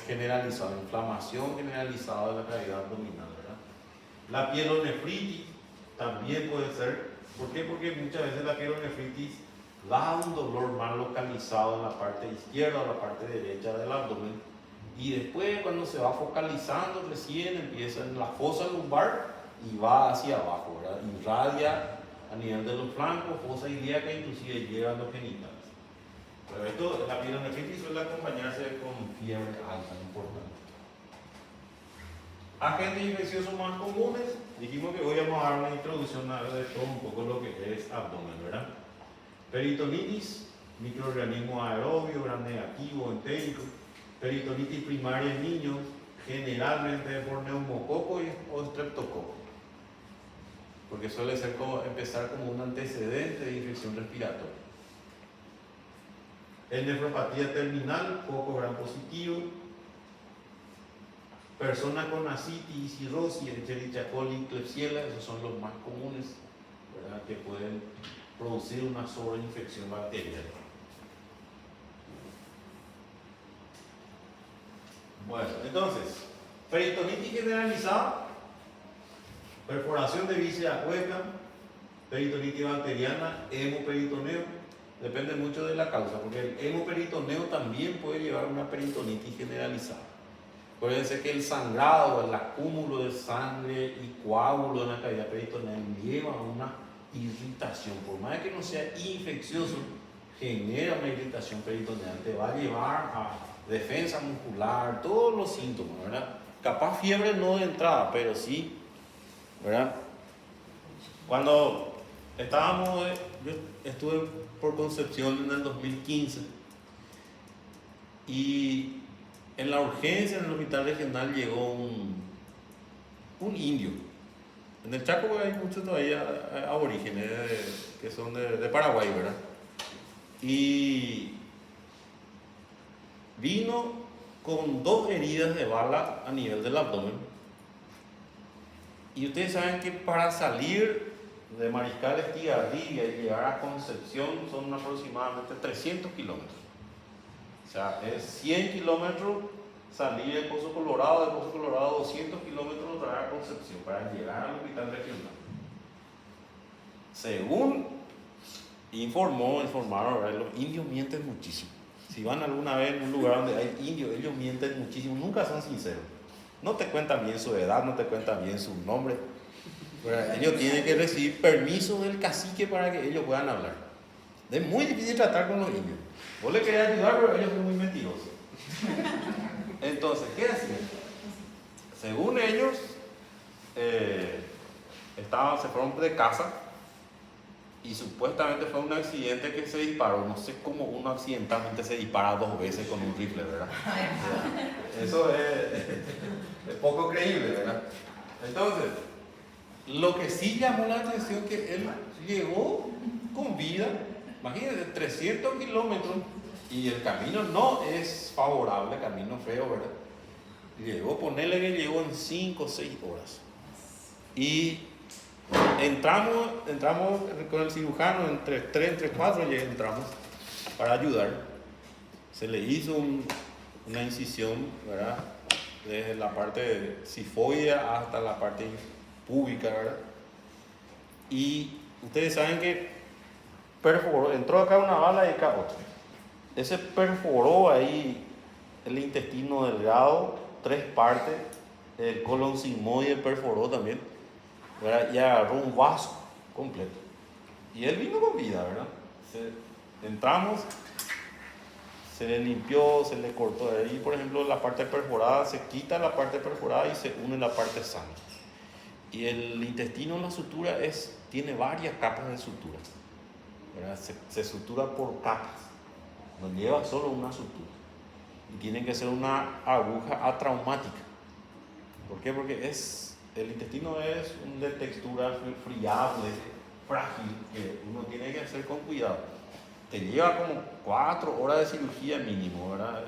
generalizado, inflamación generalizada de la cavidad abdominal, ¿verdad? La pielonefritis también puede ser. ¿Por qué? Porque muchas veces la pielonefritis da un dolor mal localizado en la parte izquierda o la parte derecha del abdomen. Y después, cuando se va focalizando, recién empieza en la fosa lumbar y va hacia abajo, ¿verdad? Irradia a nivel de los flancos, fosa ilíaca, inclusive llega a los genitales. Pero la pielonefritis suele acompañarse con fiebre alta, importante. Agentes infecciosos más comunes, dijimos que hoy vamos a dar una introducción a ver de todo un poco lo que es abdomen, ¿verdad? Peritonitis, microorganismo aerobio, gram negativo, entérico. Peritonitis primaria en niños, generalmente por neumococo o estreptococo, porque suele ser empezar como un antecedente de infección respiratoria. En nefropatía terminal, coco gram positivo. Personas con ascitis, cirrosis, Escherichia coli, Klebsiella, esos son los más comunes, ¿verdad?, que pueden producir una sobreinfección bacteriana. Bueno, entonces, peritonitis generalizada, perforación de víscera hueca, peritonitis bacteriana, hemoperitoneo, depende mucho de la causa, porque el hemoperitoneo también puede llevar a una peritonitis generalizada. Puede ser que el sangrado, el acúmulo de sangre y coágulo en la cavidad peritoneal lleva a una irritación, por más que no sea infeccioso, genera una irritación peritoneal, te va a llevar a defensa muscular, todos los síntomas, ¿verdad? Capaz fiebre no de entrada, pero sí, ¿verdad? Cuando yo estuve por Concepción en el 2015 y en la urgencia en el hospital regional llegó un indio. En el Chaco hay muchos todavía aborígenes que son de Paraguay, ¿verdad? Y vino con 2 heridas de bala a nivel del abdomen. Y ustedes saben que para salir de Mariscal Estigarribia y llegar a Concepción son aproximadamente 300 kilómetros. O sea, es 100 kilómetros salir de Pozo Colorado, 200 kilómetros traer a Concepción para llegar al hospital regional. Según informaron, ¿verdad?, los indios mienten muchísimo. Si van alguna vez en un lugar donde hay indios, ellos mienten muchísimo, nunca son sinceros. No te cuentan bien su edad, no te cuentan bien su nombre. ¿Verdad? Ellos tienen que recibir permiso del cacique para que ellos puedan hablar. Es muy difícil tratar con los indios. Vos le querés ayudar, pero ellos son muy mentirosos. Entonces, ¿qué hacían? Según ellos, se fueron de casa y supuestamente fue un accidente que se disparó. No sé cómo uno accidentalmente se dispara 2 veces con un rifle, ¿verdad? Eso es poco creíble, ¿verdad? Entonces, lo que sí llamó la atención es que él llegó con vida, imagínense, 300 kilómetros y el camino no es favorable, camino feo, ¿verdad? Llegó, ponerle que llegó en 5 o 6 horas. Y entramos con el cirujano, entre 3, entre 4 ya entramos para ayudar. Se le hizo una incisión, ¿verdad?, desde la parte sifoidea hasta la parte púbica, ¿verdad? Y ustedes saben que perforó, entró acá una bala y acá otra. Ese perforó ahí el intestino delgado, 3 partes, el colon sigmoide perforó también, ¿verdad?, y agarró un vaso completo. Y él vino con vida, ¿verdad? Entramos, se le limpió, se le cortó. Ahí, por ejemplo, la parte perforada, se quita la parte perforada y se une la parte sana. Y el intestino, la sutura, tiene varias capas de sutura, ¿verdad? Se sutura por capas, no lleva solo una sutura. Y tiene que ser una aguja atraumática. ¿Por qué? Porque el intestino es de textura friable, frágil, que uno tiene que hacer con cuidado. Te lleva como 4 horas de cirugía mínimo, ¿verdad?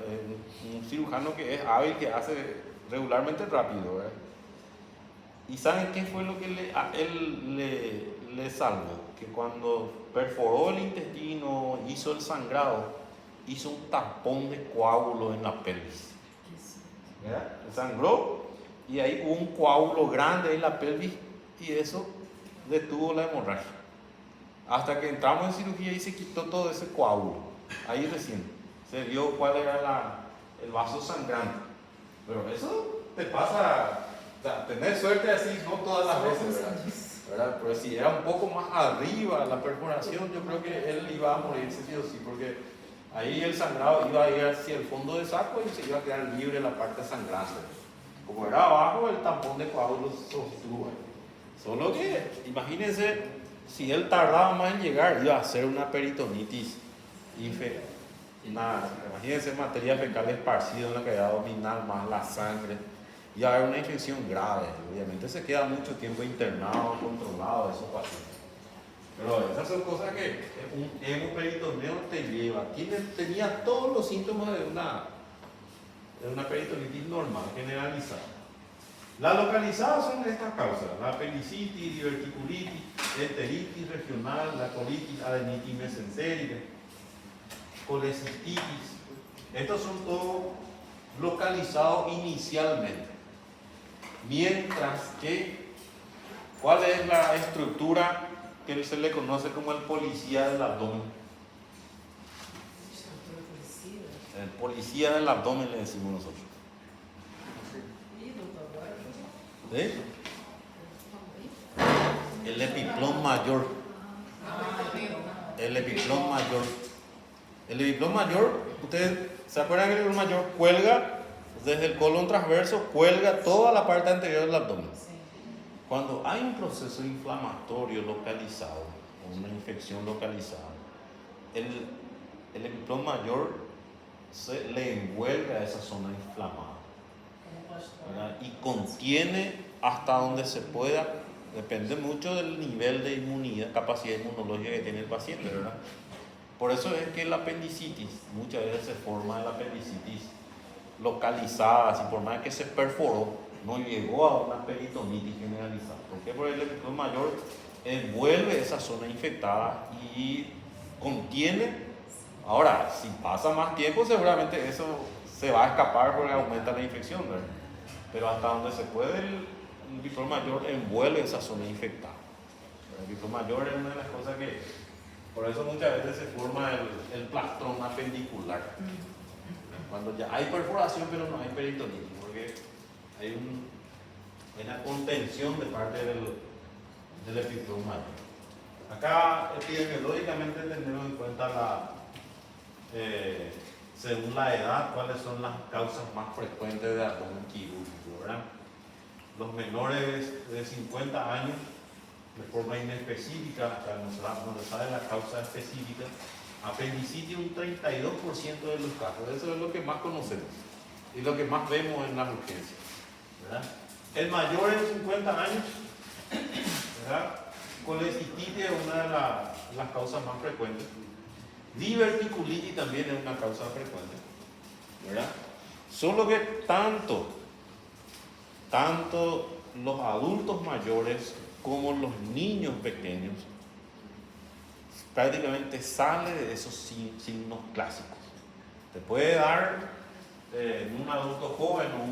Un cirujano que es hábil, que hace regularmente rápido, ¿verdad? ¿Y saben qué fue lo que a él le salvó? Que cuando perforó el intestino, hizo el sangrado, hizo un tapón de coágulos en la pelvis. ¿Verdad? Sangró y ahí hubo un coágulo grande en la pelvis y eso detuvo la hemorragia. Hasta que entramos en cirugía y se quitó todo ese coágulo. Ahí recién se vio cuál era el vaso sangrante. Pero eso te pasa, o sea, tener suerte así no todas las veces, ¿verdad? Pero si era un poco más arriba la perforación, yo creo que él iba a morirse sí o sí, porque ahí el sangrado iba a ir hacia el fondo del saco y se iba a quedar libre la parte sangrante. Como era abajo, el tampón de coágulos sostuvo. Solo que, imagínense, si él tardaba más en llegar, iba a hacer una peritonitis imagínense material fecal esparcido en la cavidad abdominal, más la sangre. Y va a haber una infección grave. Obviamente se queda mucho tiempo internado, controlado esos pacientes. Pero esas son cosas que un hemoperitoneo te lleva. Tenía todos los síntomas de una peritonitis normal, generalizada. Las localizadas son estas causas: la apendicitis, diverticulitis, enteritis regional, la colitis, adenitis mesentérica, colecistitis. Estos son todos localizados inicialmente. Mientras que, ¿cuál es la estructura que se le conoce como el policía del abdomen? Estrutura conhecida. El policía del abdomen le decimos nosotros. Ih, doutor, agora ¿Sí? El epiplón mayor. El epiplón mayor. El epiplón mayor, ustedes se acuerdan que el epiplón mayor cuelga desde el colon transverso, cuelga toda la parte anterior del abdomen. sim. Cuando hay un proceso inflamatorio localizado, o una infección localizada, el epiplón mayor se le envuelve a esa zona inflamada, Como pastor. ¿verdad? Y contiene hasta donde se pueda, depende mucho del nivel de inmunidad, capacidad inmunológica que tiene el paciente, ¿verdad? Por eso es que la apendicitis, muchas veces se forma la apendicitis localizada, así por más que se perforó, no llegó a una peritonitis generalizada. ¿Por qué? Porque el epiplón mayor envuelve esa zona infectada y contiene. Ahora, si pasa más tiempo, seguramente eso se va a escapar porque aumenta la infección, ¿verdad? Pero hasta donde se puede, el epiplón mayor envuelve esa zona infectada. El epiplón mayor es una de las cosas que, por eso muchas veces se forma el plastrón apendicular. Cuando ya hay perforación, pero no hay peritonitis, porque hay una contención de parte del epiplón mayor. Acá, epidemiológicamente, tenemos en cuenta según la edad, cuáles son las causas más frecuentes de abdomen quirúrgico, ¿verdad? Los menores de 50 años, de forma inespecífica, hasta no se sabe la causa específica, apendicitis un 32% de los casos. Eso es lo que más conocemos y lo que más vemos en las urgencias, ¿verdad? El mayor de 50 años, ¿verdad? Colecistitis es una de las causas más frecuentes. Diverticulitis también es una causa frecuente, ¿verdad? Solo que tanto los adultos mayores como los niños pequeños prácticamente sale de esos signos clásicos. Te puede dar en un adulto joven o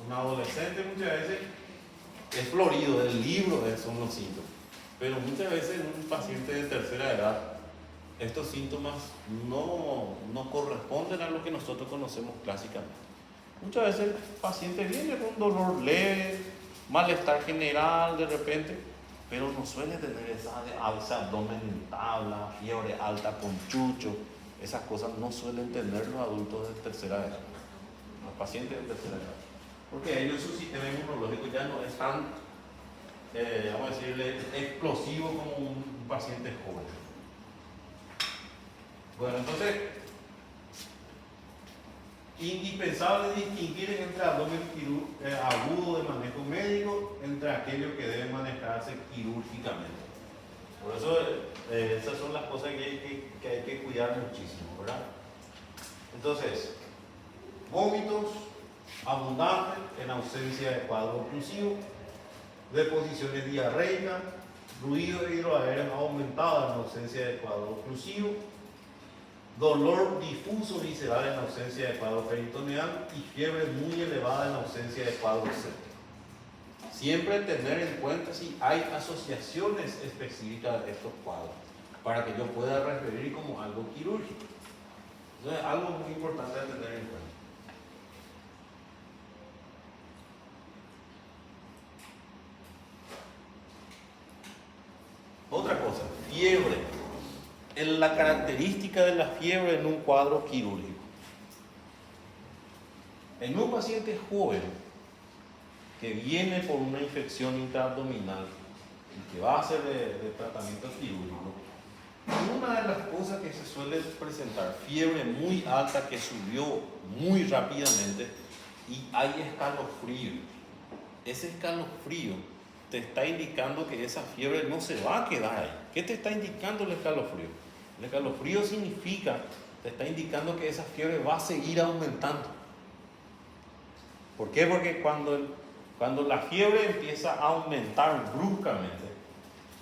un adolescente, muchas veces es florido, del libro son los síntomas, pero muchas veces en un paciente de tercera edad estos síntomas no corresponden a lo que nosotros conocemos clásicamente. Muchas veces el paciente viene con dolor leve, malestar general de repente, pero no suele tener ese abdomen en tabla, fiebre alta con chucho. Esas cosas no suelen tener los adultos de tercera edad, los pacientes de tercera edad, porque ellos, su sistema inmunológico ya no es tan, vamos a decirle, explosivo como un paciente joven. Bueno, entonces, indispensable distinguir entre abdomen agudo de manejo médico entre aquellos que deben manejarse quirúrgicamente. Por eso esas son las cosas que hay que cuidar muchísimo, ¿verdad? Entonces, vómitos abundantes en ausencia de cuadro oclusivo, deposiciones diarreicas, ruido hidroaéreo aumentado en ausencia de cuadro oclusivo, dolor difuso visceral en ausencia de cuadro peritoneal y fiebre muy elevada en ausencia de cuadro séptico. Siempre tener en cuenta si hay asociaciones específicas de estos cuadros para que yo pueda referir como algo quirúrgico. Entonces, algo muy importante a tener en cuenta. Otra cosa, fiebre. La característica de la fiebre en un cuadro quirúrgico. En un paciente joven que viene por una infección intraabdominal, y que va a hacer de tratamiento quirúrgico, una de las cosas que se suele presentar, fiebre muy alta que subió muy rápidamente y hay escalofrío. Ese escalofrío te está indicando que esa fiebre no se va a quedar ahí. ¿Qué te está indicando el escalofrío? El escalofrío significa, te está indicando que esa fiebre va a seguir aumentando. ¿Por qué? Porque cuando la fiebre empieza a aumentar bruscamente,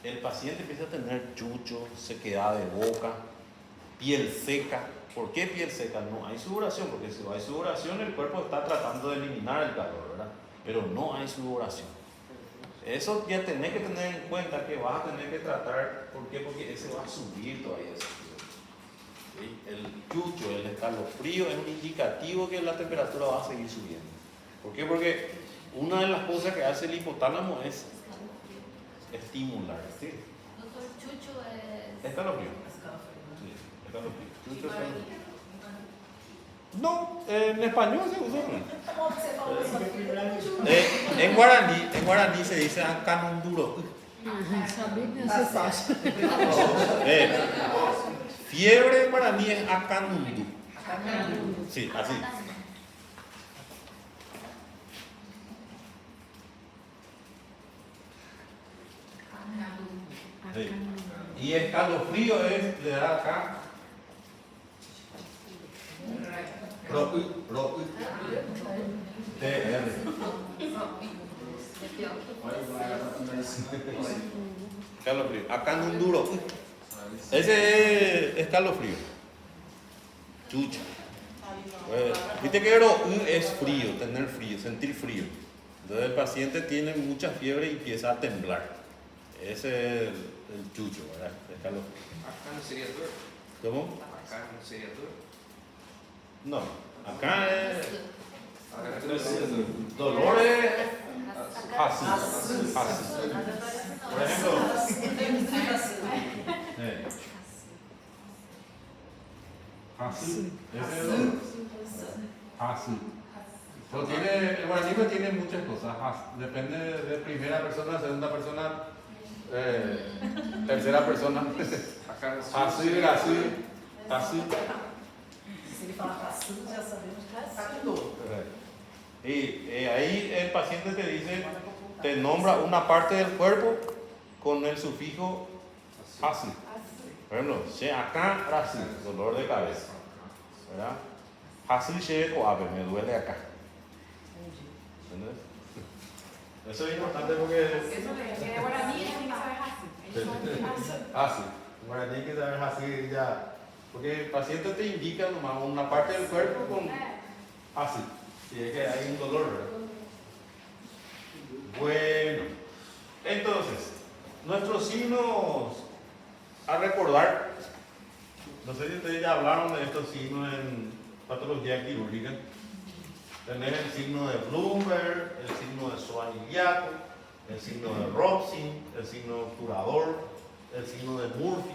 el paciente empieza a tener chucho, sequedad de boca, piel seca. ¿Por qué piel seca? No hay sudoración, porque si hay sudoración el cuerpo está tratando de eliminar el calor, ¿verdad? Pero no hay sudoración. Eso ya tenés que tener en cuenta que vas a tener que tratar. ¿Por qué? Porque ese va a subir todavía ese fiebre. ¿Sí? El chucho, el escalofrío es un indicativo que la temperatura va a seguir subiendo. ¿Por qué? Porque una de las cosas que hace el hipotálamo es estimular. ¿Sí? Doctor, chucho es... Escalofrío. Escalofrío. Sí, escalofrío. Chucho, Guarani. escalofrío. No, en español se usa. Como você falou, só que En guaraní se dice acanunduro. Sabia que ia ser fácil. Fiebre en guaraní es acanundu. Sí, así. Sí. Y escalofrío es, le da acá. TR. Escalofrío. Acanunduro. Ese es escalofrío. Chucha. Viste que es frío, tener frío, sentir frío. Entonces el paciente tiene mucha fiebre y empieza a temblar. Ese es el chucho, ¿verdad? Escalofrío. Acá no sería duro. ¿Cómo? Acá no sería duro. No. Acá es Acá no sería duro. dolor es así. Por ejemplo, así. Ese es dolor. Así. Pero el guaraní tiene muchas cosas. Depende de primera persona, segunda persona, tercera persona. Acá no Así, así, así. se ele falar caçudo, já sabemos que está com dor. Y ahí el paciente te dice, te nombra una parte del cuerpo con el sufijo así. Por ejemplo, acá, así, dolor de cabeza. ¿Verdad? Así me duele acá. ¿Entendés? Eso es importante porque... Eso de guaraní tiene que saber así. Así. Guaraní hay que saber así ya. Porque el paciente te indica nomás una parte del cuerpo con así. Si es que hay un dolor, ¿verdad? Bueno, entonces, nuestros signos a recordar. No sé si ustedes ya hablaron de estos signos en patología quirúrgica. Tenés el signo de Bloomberg, el signo de Soane-Iliaco, el signo de Robson, el signo obturador, el signo de Murphy,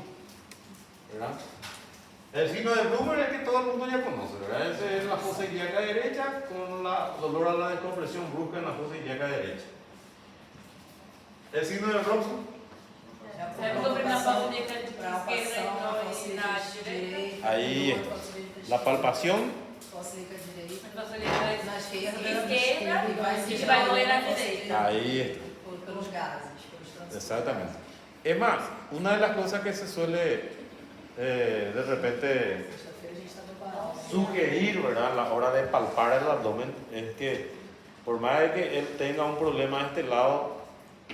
¿verdad? El signo de Bloomberg es que todo el mundo ya conoce, ¿verdad? Ese es la fosa ilíaca derecha con dolor a la descompresión brusca en la fosa ilíaca derecha. El signo de Robson. Ahí está. La palpación. Na esquerda, y vai doer na direita. Ahí está. pelos gases, pelos transportes. Exactamente. Es más, una de las cosas que se suele de repente Sexta-feira a gente está preparado. sugerir, ¿verdad? A la hora de palpar el abdomen es que por más de que él tenga un problema de este lado,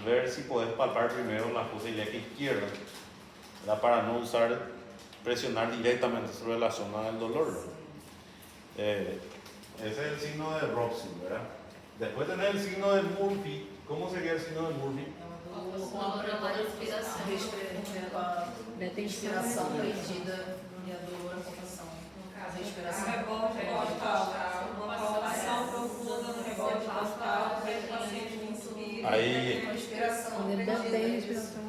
ver si puedes palpar primero la fosa ilíaca izquierda, ¿verdad? Para no presionar directamente sobre la zona del dolor, ¿verdad? Ese es el signo de Robson, ¿verdad? Después tener el signo de Murphy. ¿Cómo sería el signo de Murphy? Com a respiração perdida e a dor, a contração. A respiração. Ahí. Respiração Ele detém a perdida. respiração.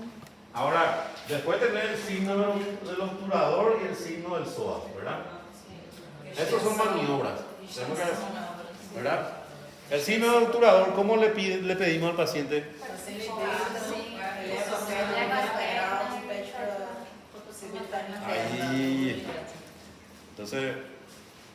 Ahora, después tener el signo del obturador y el signo del psoas, ¿verdad? Estos son maniobras, tenemos que- ¿verdad? El signo del obturador, ¿cómo le pedimos al paciente? Paciente deita, Entonces,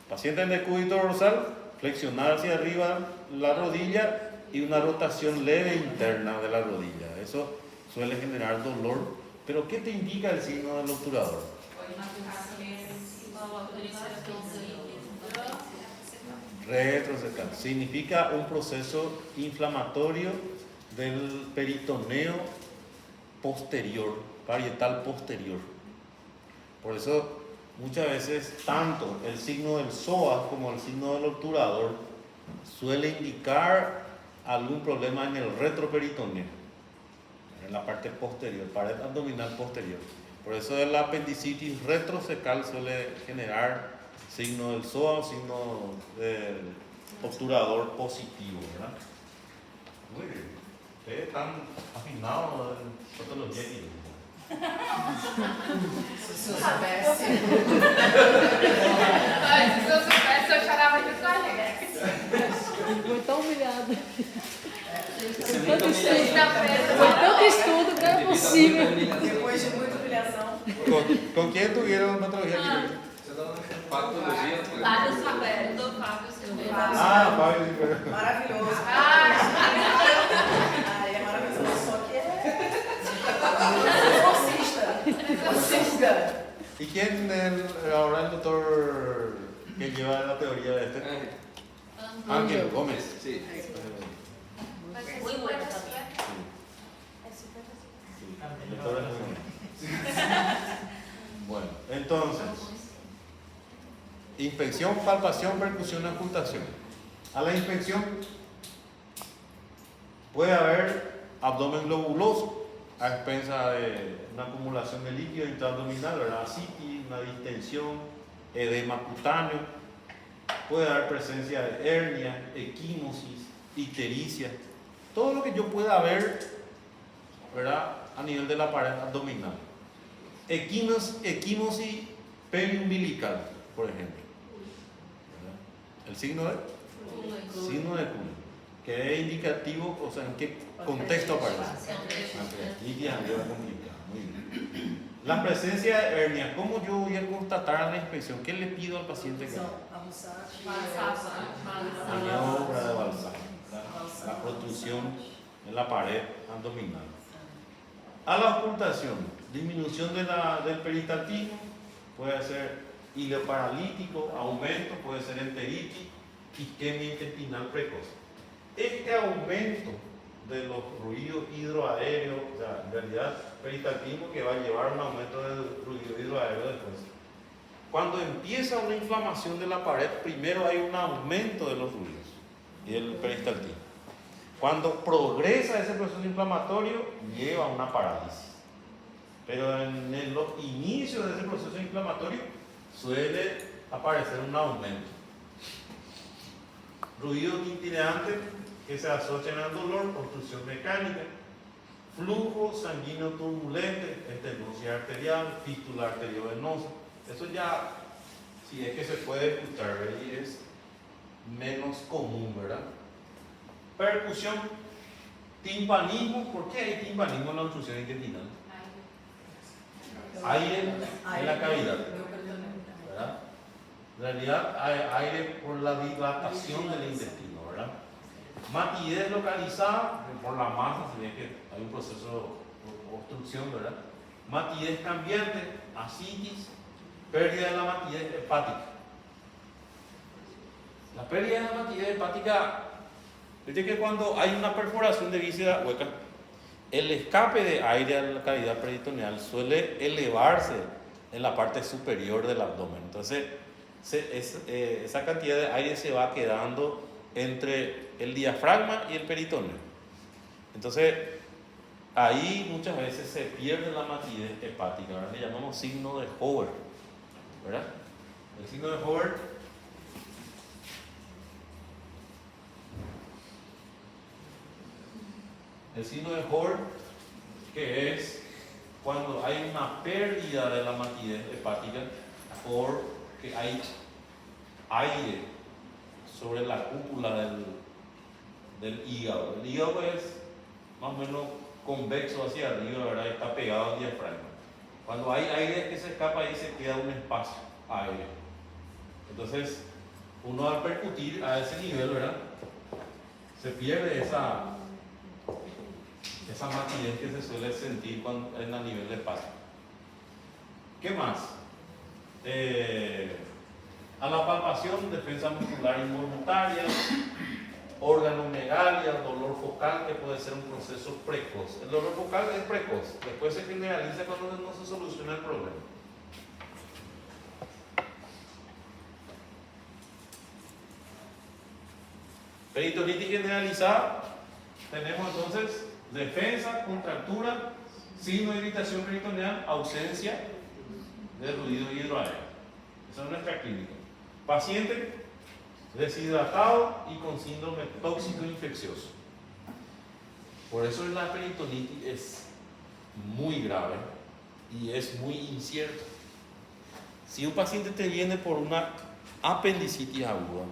paciente en decúbito dorsal, flexionar hacia arriba la rodilla y una rotación leve interna de la rodilla. Eso suele generar dolor. Pero ¿qué te indica el signo del obturador? Retrocestal. Significa un proceso inflamatorio del peritoneo posterior, parietal posterior. Por eso muchas veces tanto el signo del psoas como el signo del obturador suele indicar algún problema en el retroperitoneo, en la parte posterior, pared abdominal posterior. Por eso la apendicitis retrocecal suele generar signo del psoas, signo del obturador positivo, ¿verdad? Muy bien. Ustedes están afinados en patología quirúrgica. Se eu soubesse. Se eu soubesse, eu chorava de colega. Foi tão humilhado. Sexta-feira. Foi tanto estudo que é possível. Depois de muita humilhação. ¿Con quién tuvieron patología quirúrgica? Patologia. Fábio Silvério, do Fábio Silvério. Ah, Fábio Silvério. Maravilhoso. Ele é maravilhoso, só que é bolsista. ¿Y quién ahora el doctor que lleva la teoría de este? Ángel Gómez. Sí. Muy bueno también. El doctor es muy bueno. Bueno, entonces, inspección, palpación, percusión, ocultación. A la inspección puede haber abdomen globuloso a expensa de una acumulación de líquido intraabdominal, ¿verdad? Ascitis, una distensión, edema cutáneo. Puede haber presencia de hernia, equimosis, ictericia. Todo lo que yo pueda ver, ¿verdad?, a nivel de la pared abdominal. Equimosis periumbilical, por ejemplo. ¿Verdad? El signo de Kuhn, que es indicativo, o sea, en qué contexto aparece. Pancreatitis, angioedema complicada. Muy bien. La presencia de hernia, ¿cómo yo voy a constatar en la inspección? ¿Qué le pido al paciente que haga? Maniobra de Balzar, la protrusión en la pared abdominal. A la ocultación, disminución del peristaltismo, puede ser ileoparalítico, aumento, puede ser enteritis, isquemia intestinal precoz. Este aumento de los ruidos hidroaéreos, o sea, en realidad peristaltismo que va a llevar a un aumento del ruido hidroaéreo después. Cuando empieza una inflamación de la pared, primero hay un aumento de los ruidos y el peristaltismo. Cuando progresa ese proceso inflamatorio, lleva a una parálisis. Pero en los inicios de ese proceso inflamatorio suele aparecer un aumento. Ruido tintineante que se asocian al dolor, obstrucción mecánica, flujo sanguíneo turbulente, estenosis arterial, fístula arteriovenosa. Eso ya, si es que se puede escuchar, ahí es menos común, ¿verdad? Percusión, timpanismo. ¿Por qué hay timpanismo en la obstrucción intestinal? Aire en la cavidad, ¿verdad? En realidad hay aire por la dilatación del intestino, ¿verdad? Matidez localizada por la masa, si bien que hay un proceso de obstrucción, ¿verdad? Matidez cambiante, ascitis, pérdida de la matidez hepática. La pérdida de la matidez hepática, viste que cuando hay una perforación de víscera hueca, el escape de aire a la cavidad peritoneal suele elevarse en la parte superior del abdomen. Entonces, esa cantidad de aire se va quedando entre el diafragma y el peritoneo. Entonces, ahí muchas veces se pierde la matidez hepática, ¿verdad? Le llamamos signo de Hoover, ¿verdad? El signo de Hoover que es cuando hay una pérdida de la matidez hepática porque hay aire sobre la cúpula del hígado. El hígado es más o menos convexo hacia arriba, ¿verdad? Está pegado al diafragma. Cuando hay aire que se escapa, ahí se queda un espacio aire. Entonces, uno al percutir a ese nivel, ¿verdad? Se pierde esa matidez que se suele sentir en a nivel de paso. ¿Qué más? A la palpación, defensa muscular involuntaria, organomegalia, dolor focal, que puede ser un proceso precoz. El dolor focal es precoz, después se generaliza cuando no se soluciona el problema. Peritonitis generalizada, tenemos entonces defensa, contractura, signo de irritación peritoneal, ausencia de ruido hidroaéreo. Esa es nuestra clínica. Paciente deshidratado y con síndrome tóxico infeccioso. Por eso la peritonitis es muy grave y es muy incierta. Si un paciente te viene por una apendicitis aguda,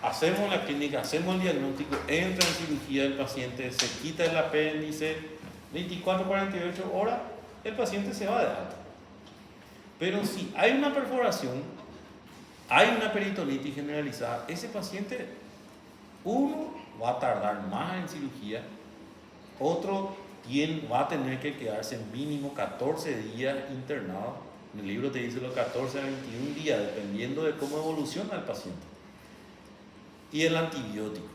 hacemos la clínica, hacemos el diagnóstico, entra en cirugía el paciente, se quita el apéndice, 24-48 horas, el paciente se va de alta. Pero si hay una perforación, hay una peritonitis generalizada, ese paciente, uno va a tardar más en cirugía, otro va a tener que quedarse mínimo 14 días internado. En el libro te dice los 14 a 21 días, dependiendo de cómo evoluciona el paciente. Y el antibiótico.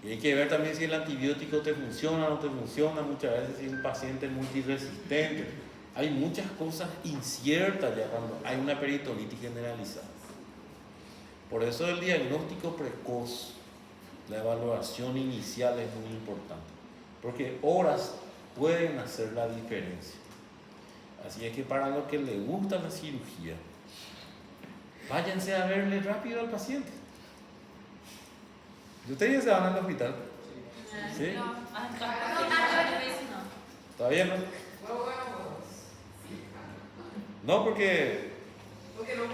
Y hay que ver también si el antibiótico te funciona o no te funciona. Muchas veces si es un paciente multiresistente. Hay muchas cosas inciertas ya cuando hay una peritonitis generalizada. Por eso el diagnóstico precoz, la evaluación inicial es muy importante. Porque horas pueden hacer la diferencia. Así es que para los que les gusta la cirugía, váyanse a verle rápido al paciente. ¿Y ustedes se van al hospital? ¿Sí? No, ¿Todavía no? No, porque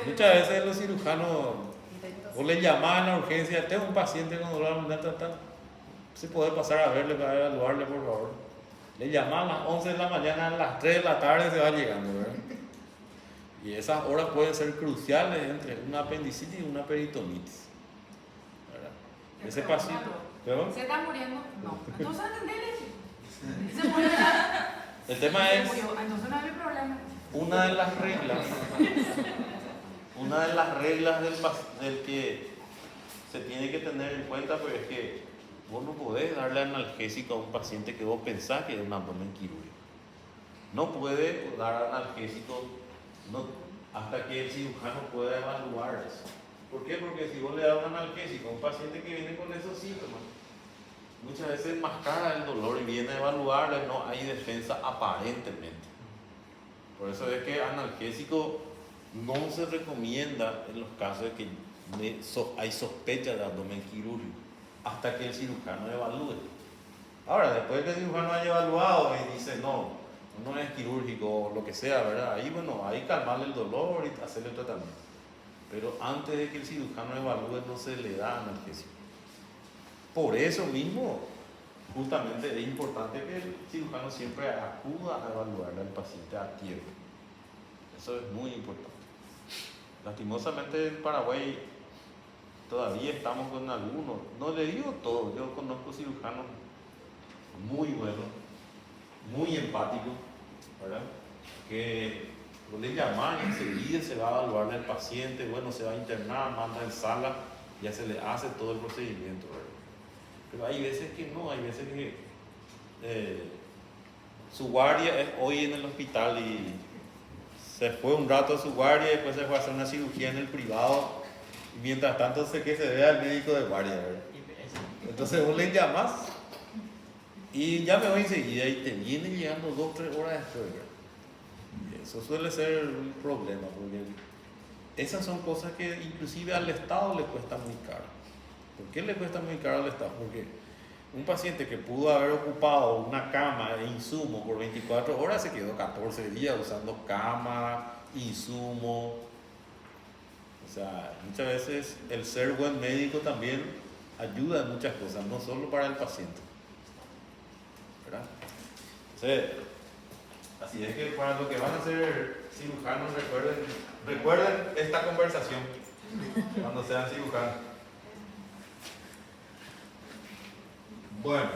muchas veces los cirujanos, vos le llamás a la urgencia, tengo un paciente con dolor abdominal, se puede pasar a verle para evaluarle, por favor. Le llamás a las 11 de la mañana, a las 3 de la tarde se va llegando, ¿verdad? Y esas horas pueden ser cruciales entre una apendicitis y una peritonitis. Ese paciente, ¿perdón? ¿Se está muriendo? No. Entonces atendele. Se murió ya. El tema es, Entonces no hay problema. una de las reglas del que se tiene que tener en cuenta, pues es que vos no podés darle analgésico a un paciente que vos pensás que es un abdomen quirúrgico. No puede dar analgésico hasta que el cirujano pueda evaluar eso. ¿Por qué? Porque si vos le das un analgésico a un paciente que viene con esos síntomas, muchas veces mascara el dolor y viene a evaluarle, no hay defensa aparentemente. Por eso es que analgésico no se recomienda en los casos de que hay sospecha de abdomen quirúrgico hasta que el cirujano evalúe. Ahora, después que el cirujano haya evaluado y dice no es quirúrgico o lo que sea, ¿verdad? Ahí, bueno, ahí calmarle el dolor y hacerle el tratamiento. Pero antes de que el cirujano evalúe no se le da analgésico. Por eso mismo, justamente es importante que el cirujano siempre acuda a evaluarle al paciente a tiempo. Eso es muy importante. Lastimosamente en Paraguay todavía estamos con algunos, no le digo todo, yo conozco cirujanos muy buenos, muy empáticos, ¿verdad? Que le llaman y enseguida se va a evaluar al paciente, bueno, se va a internar, manda en sala, ya se le hace todo el procedimiento, ¿verdad? Pero hay veces que no, hay veces que su guardia es hoy en el hospital y se fue un rato a su guardia y después se fue a hacer una cirugía en el privado y mientras tanto sé que se vea al médico de guardia, ¿verdad? Entonces vos le llamás y ya me voy enseguida y te viene llegando 2 o 3 horas después, ¿verdad? Eso suele ser un problema porque esas son cosas que inclusive al Estado le cuesta muy caro. ¿Por qué le cuesta muy caro al Estado? Porque un paciente que pudo haber ocupado una cama e insumo por 24 horas se quedó 14 días usando cama, insumo. O sea, muchas veces el ser buen médico también ayuda en muchas cosas, no solo para el paciente, ¿verdad? Entonces, Así es que para los que van a ser cirujanos, recuerden esta conversación cuando sean cirujanos. Bueno,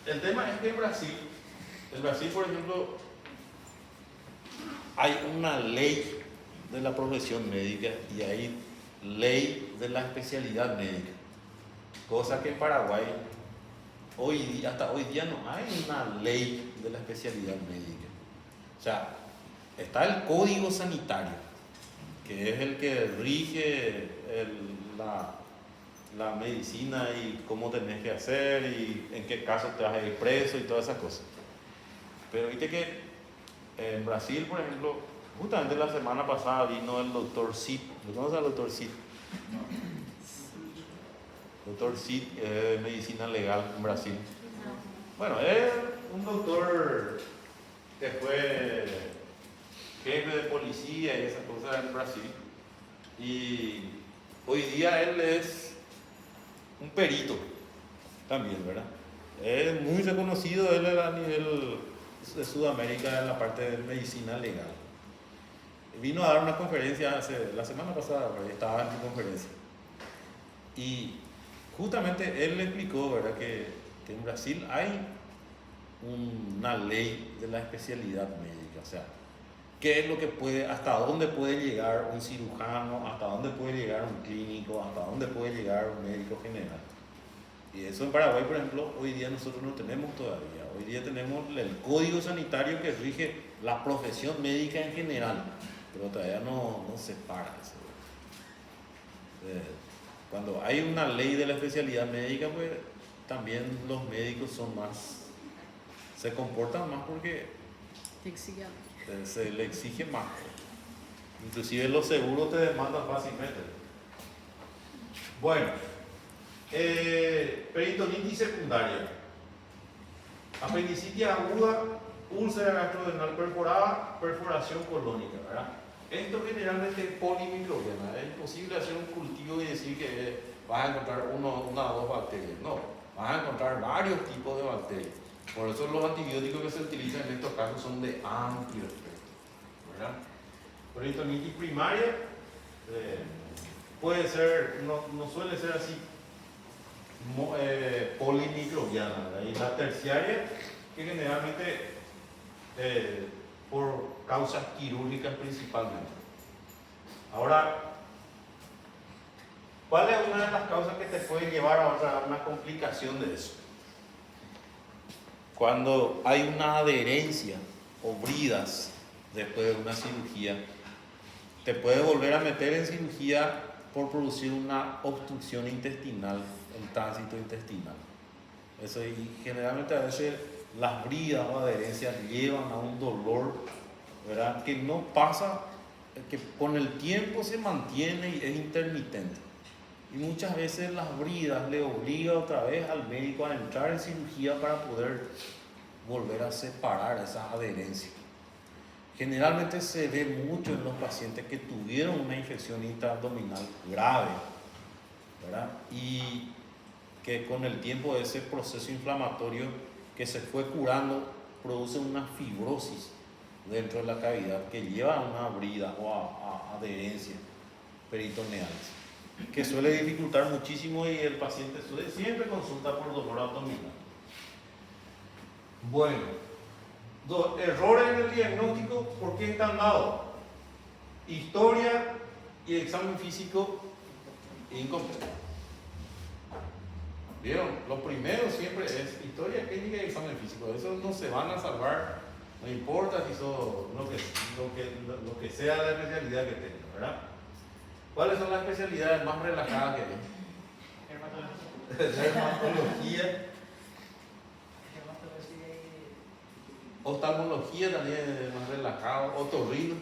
el tema es que en Brasil, por ejemplo, Hay una ley de la profesión médica y hay ley de la especialidad médica. Cosa que en Paraguay, hasta hoy día no hay una ley de la especialidad médica. O sea, está el Código Sanitario, que es el que rige la medicina y cómo tenés que hacer y en qué caso te vas a ir preso y todas esas cosas. Pero viste que en Brasil, por ejemplo, justamente la semana pasada vino el doctor Cid. ¿Lo conoces al doctor Cid? Doctor Cid es de medicina legal en Brasil. Bueno, es un doctor que fue jefe de policía y esas cosas en Brasil. Y hoy día él es un perito también, ¿verdad? Es muy reconocido él a nivel de Sudamérica en la parte de medicina legal. Vino a dar una conferencia la semana pasada, estaba en su conferencia. Y justamente él le explicó, ¿verdad?, que en Brasil hay una ley de la especialidad médica, o sea, qué es lo que puede, hasta dónde puede llegar un cirujano, hasta dónde puede llegar un clínico, hasta dónde puede llegar un médico general. Y eso en Paraguay, por ejemplo, hoy día nosotros no tenemos todavía. Hoy día tenemos el código sanitario que rige la profesión médica en general, pero todavía no separa eso. Cuando hay una ley de la especialidad médica, pues también los médicos se comportan más porque se le exige más. Inclusive los seguros te demandan fácilmente. Bueno, peritonitis secundaria, apendicitis aguda, úlcera gastrodental perforada, perforación colónica, ¿verdad? Esto generalmente es polimicrobiana. Es imposible hacer un cultivo y decir que vas a encontrar una o dos bacterias. No, vas a encontrar varios tipos de bacterias. Por eso los antibióticos que se utilizan en estos casos son de amplio espectro, ¿verdad? Peritonitis primaria puede ser, no suele ser así polimicrobiana, ¿verdad? Y la terciaria, que generalmente por causas quirúrgicas principalmente. Ahora, ¿cuál es una de las causas que te puede llevar a una complicación de eso? Cuando hay una adherencia o bridas después de una cirugía, te puede volver a meter en cirugía por producir una obstrucción intestinal, el tránsito intestinal. Eso, y generalmente a veces las bridas o adherencias llevan a un dolor, ¿verdad?, que no pasa, que con el tiempo se mantiene y es intermitente. Y muchas veces las bridas le obligan otra vez al médico a entrar en cirugía para poder volver a separar esas adherencias. Generalmente se ve mucho en los pacientes que tuvieron una infección intraabdominal grave, ¿verdad?, y que con el tiempo ese proceso inflamatorio que se fue curando produce una fibrosis dentro de la cavidad que lleva a una brida o a adherencias peritoneales, que suele dificultar muchísimo y el paciente siempre consulta por dolor abdominal. Bueno, errores en el diagnóstico, ¿por qué están dados? Historia y examen físico incompleto. ¿Vieron? Lo primero siempre es historia clínica y examen físico. Eso no se van a salvar, no importa si son lo que sea la especialidad que tengan, ¿verdad? ¿Cuáles son las especialidades más relajadas que hay? Dermatología. Oftalmología también es más relajado. Otorrino.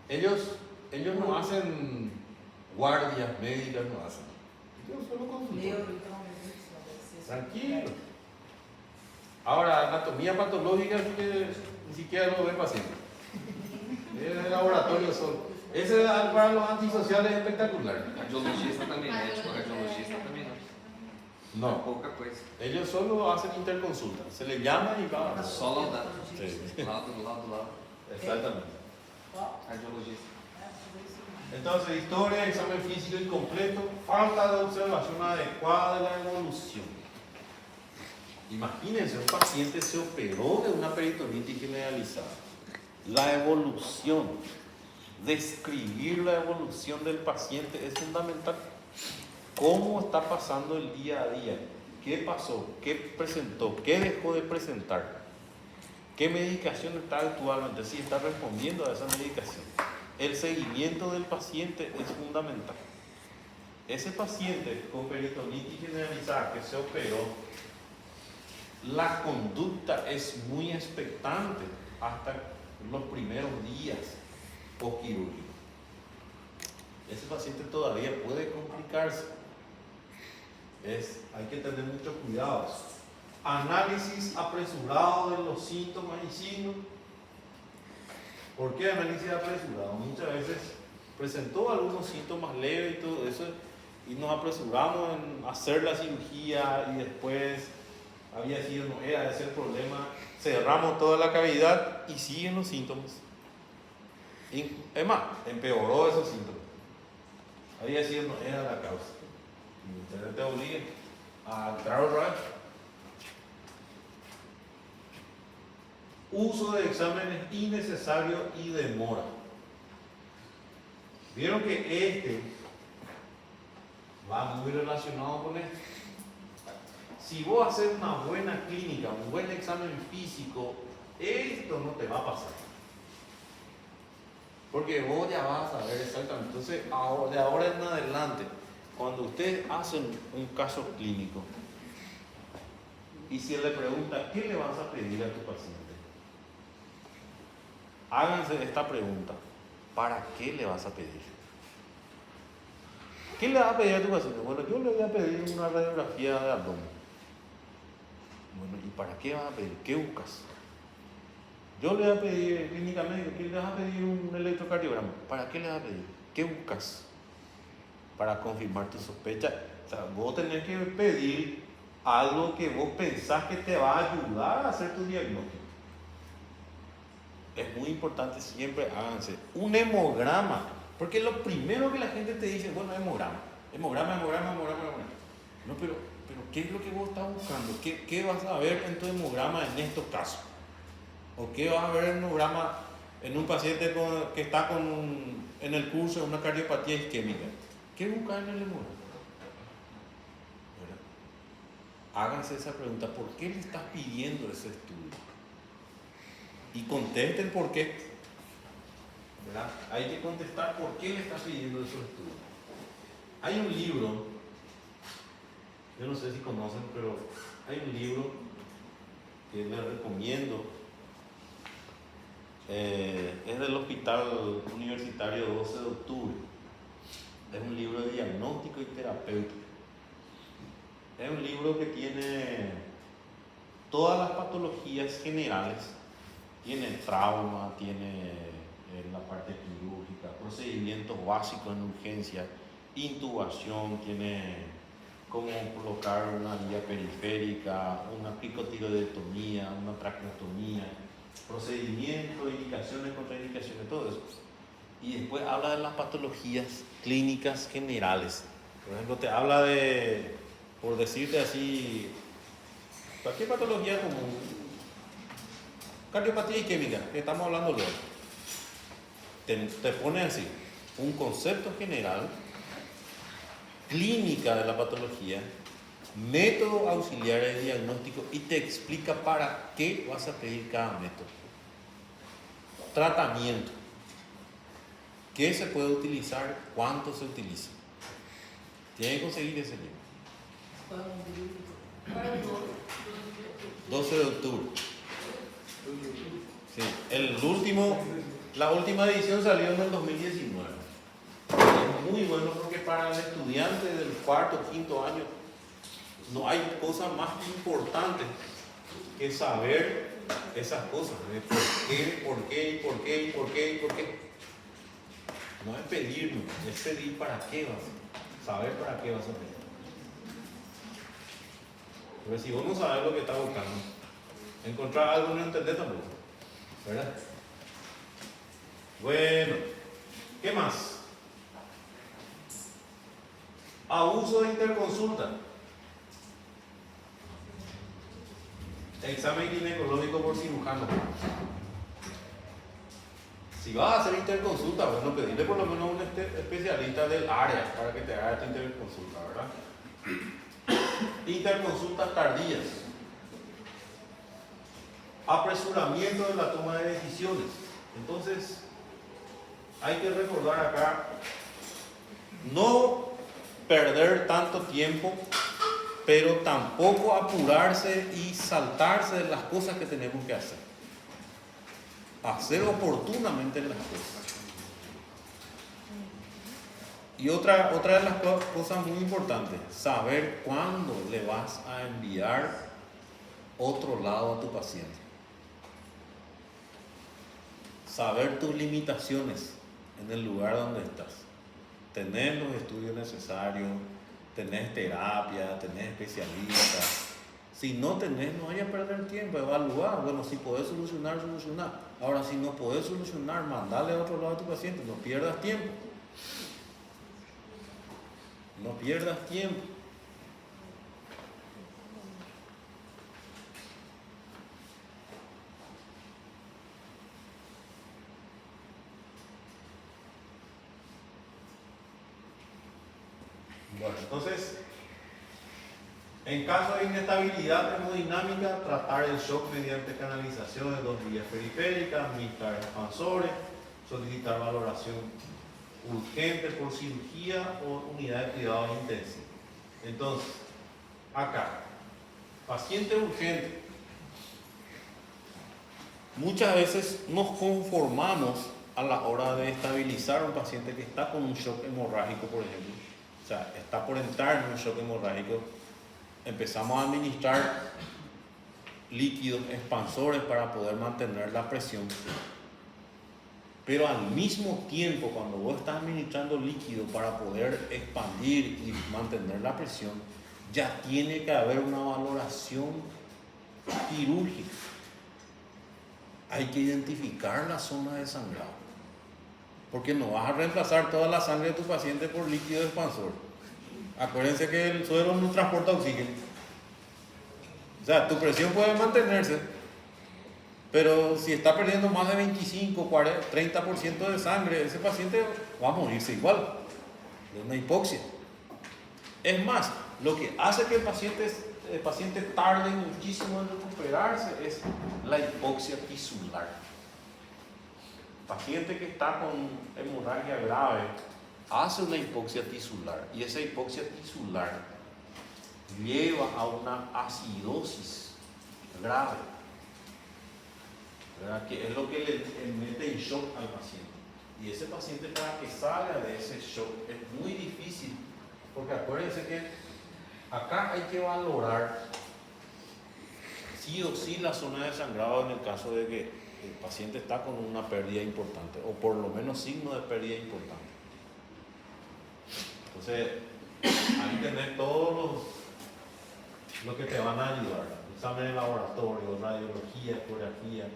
Ellos no hacen guardias médicas, no hacen. Ellos solo consultan. Tranquilo. Ahora, anatomía patológica ni siquiera lo ve paciente. Es el laboratorio solo. Ese para los antisociales es espectacular. Radiologista também, médico radiologista também não. No, Pouca coisa. ellos solo hacen interconsulta. Se le llama y va. Só laudar. Sí. Lado. Exactamente. Cardiologista. Entonces, historia, examen físico incompleto, falta de observación adecuada de la evolución. Imagínense, un paciente se operó de una peritonitis generalizada. La evolución, describir la evolución del paciente es fundamental. ¿Cómo está pasando el día a día? ¿Qué pasó? ¿Qué presentó? ¿Qué dejó de presentar? ¿Qué medicación está actualmente? Si está respondiendo a esa medicación. El seguimiento del paciente es fundamental. Ese paciente con peritonitis generalizada que se operó, la conducta es muy expectante hasta los primeros días postquirúrgicos. Ese paciente todavía puede complicarse. Hay que tener mucho cuidado. Análisis apresurado de los síntomas y signos. ¿Por qué análisis apresurado? Muchas veces presentó algunos síntomas leves y todo eso y nos apresuramos en hacer la cirugía y después no era ese el problema, cerramos toda la cavidad y siguen los síntomas. Y, es más, empeoró esos síntomas. No era la causa. Y ustedes te obligan a entrar otra vez. Uso de exámenes innecesarios y demora. Vieron que este va muy relacionado con esto. Si vos haces una buena clínica, un buen examen físico, esto no te va a pasar. Porque vos ya vas a saber exactamente. Entonces, de ahora en adelante, cuando ustedes hacen un caso clínico y si le pregunta, ¿qué le vas a pedir a tu paciente? Háganse esta pregunta: ¿para qué le vas a pedir? ¿Qué le vas a pedir a tu paciente? Bueno, yo le voy a pedir una radiografía de abdomen. Bueno, ¿y para qué vas a pedir? ¿Qué buscas? Yo le voy a pedir clínicamente, ¿qué le vas a pedir? Un electrocardiograma. ¿Para qué le vas a pedir? ¿Qué buscas? Para confirmar tu sospecha. O sea, vos tenés que pedir algo que vos pensás que te va a ayudar a hacer tu diagnóstico. Es muy importante, siempre háganse un hemograma, porque lo primero que la gente te dice, bueno, hemograma. No, pero ¿qué es lo que vos estás buscando? ¿Qué vas a ver en tu hemograma en estos casos? ¿O qué vas a ver en el hemograma en un paciente que está en el curso de una cardiopatía isquémica? ¿Qué buscas en el hemograma? Háganse esa pregunta: ¿por qué le estás pidiendo ese estudio? Y contesten por qué. ¿Verdad? Hay que contestar por qué le estás pidiendo esos estudios. Hay un libro, yo no sé si conocen, pero hay un libro que les recomiendo. Es del Hospital Universitario 12 de Octubre. Es un libro de diagnóstico y terapéutico. Es un libro que tiene todas las patologías generales. Tiene trauma, tiene la parte quirúrgica, procedimientos básicos en urgencia, intubación, tiene cómo colocar una vía periférica, una picotiroidectomía, una traqueostomía, procedimientos, indicaciones, contraindicaciones, todo eso. Y después habla de las patologías clínicas generales. Por ejemplo, te habla de, por decirte así, cualquier patología común. Cardiopatía isquémica, que estamos hablando luego. Te pone así, un concepto general, clínica de la patología, método auxiliar de diagnóstico y te explica para qué vas a pedir cada método. Tratamiento. ¿Qué se puede utilizar? ¿Cuánto se utiliza? Tienen que conseguir ese libro. 12 de octubre. Sí, la última edición salió en el 2019. Es muy bueno porque para el estudiante del cuarto o quinto año no hay cosa más importante que saber esas cosas. De por qué. No es pedir, es pedir para qué vas a saber para qué vas a pedir. Porque si vos no sabes lo que estás buscando, encontrar algo no entendés tampoco, ¿verdad? Bueno, ¿qué más? Abuso de interconsulta. Examen ginecológico por cirujano. Si vas a hacer interconsulta, bueno, pedirle por lo menos a un especialista del área para que te haga esta interconsulta, ¿verdad? Interconsultas tardías. Apresuramiento de la toma de decisiones. Entonces, hay que recordar acá, no perder tanto tiempo, pero tampoco apurarse y saltarse de las cosas que tenemos que hacer. Hacer oportunamente las cosas. Y otra de las cosas muy importantes, saber cuándo le vas a enviar otro lado a tu paciente. Saber tus limitaciones en el lugar donde estás. Tener los estudios necesarios, tenés terapia, tenés especialistas. Si no tenés, no vayas a perder tiempo, evaluar. Bueno, si podés solucionar, solucionar. Ahora, si no podés solucionar, mandale a otro lado a tu paciente. No pierdas tiempo. No pierdas tiempo. Bueno, entonces, en caso de inestabilidad termodinámica, tratar el shock mediante canalización de 2 vías periféricas, administrar expansores, solicitar valoración urgente por cirugía o unidad de cuidados intensivos. Entonces, acá, paciente urgente. Muchas veces nos conformamos a la hora de estabilizar a un paciente que está con un shock hemorrágico, por ejemplo. O sea, está por entrar en un shock hemorrágico. Empezamos a administrar líquidos expansores para poder mantener la presión. Pero al mismo tiempo, cuando vos estás administrando líquido para poder expandir y mantener la presión, ya tiene que haber una valoración quirúrgica. Hay que identificar la zona de sangrado. Porque no vas a reemplazar toda la sangre de tu paciente por líquido expansor. Acuérdense que el suero no transporta oxígeno. O sea, tu presión puede mantenerse, pero si está perdiendo más de 25, 40, 30% de sangre, ese paciente va a morirse igual de una hipoxia. Es más, lo que hace que el paciente tarde muchísimo en recuperarse es la hipoxia tisular. Paciente que está con hemorragia grave hace una hipoxia tisular y esa hipoxia tisular lleva a una acidosis grave, ¿verdad? Que es lo que le mete en shock al paciente. Y ese paciente, para que salga de ese shock, es muy difícil, porque acuérdense que acá hay que valorar sí o sí la zona de sangrado en el caso de que el paciente está con una pérdida importante, o por lo menos signo de pérdida importante. Entonces, ahí tenés todos los que te van a ayudar: examen de laboratorio, radiología, ecografía,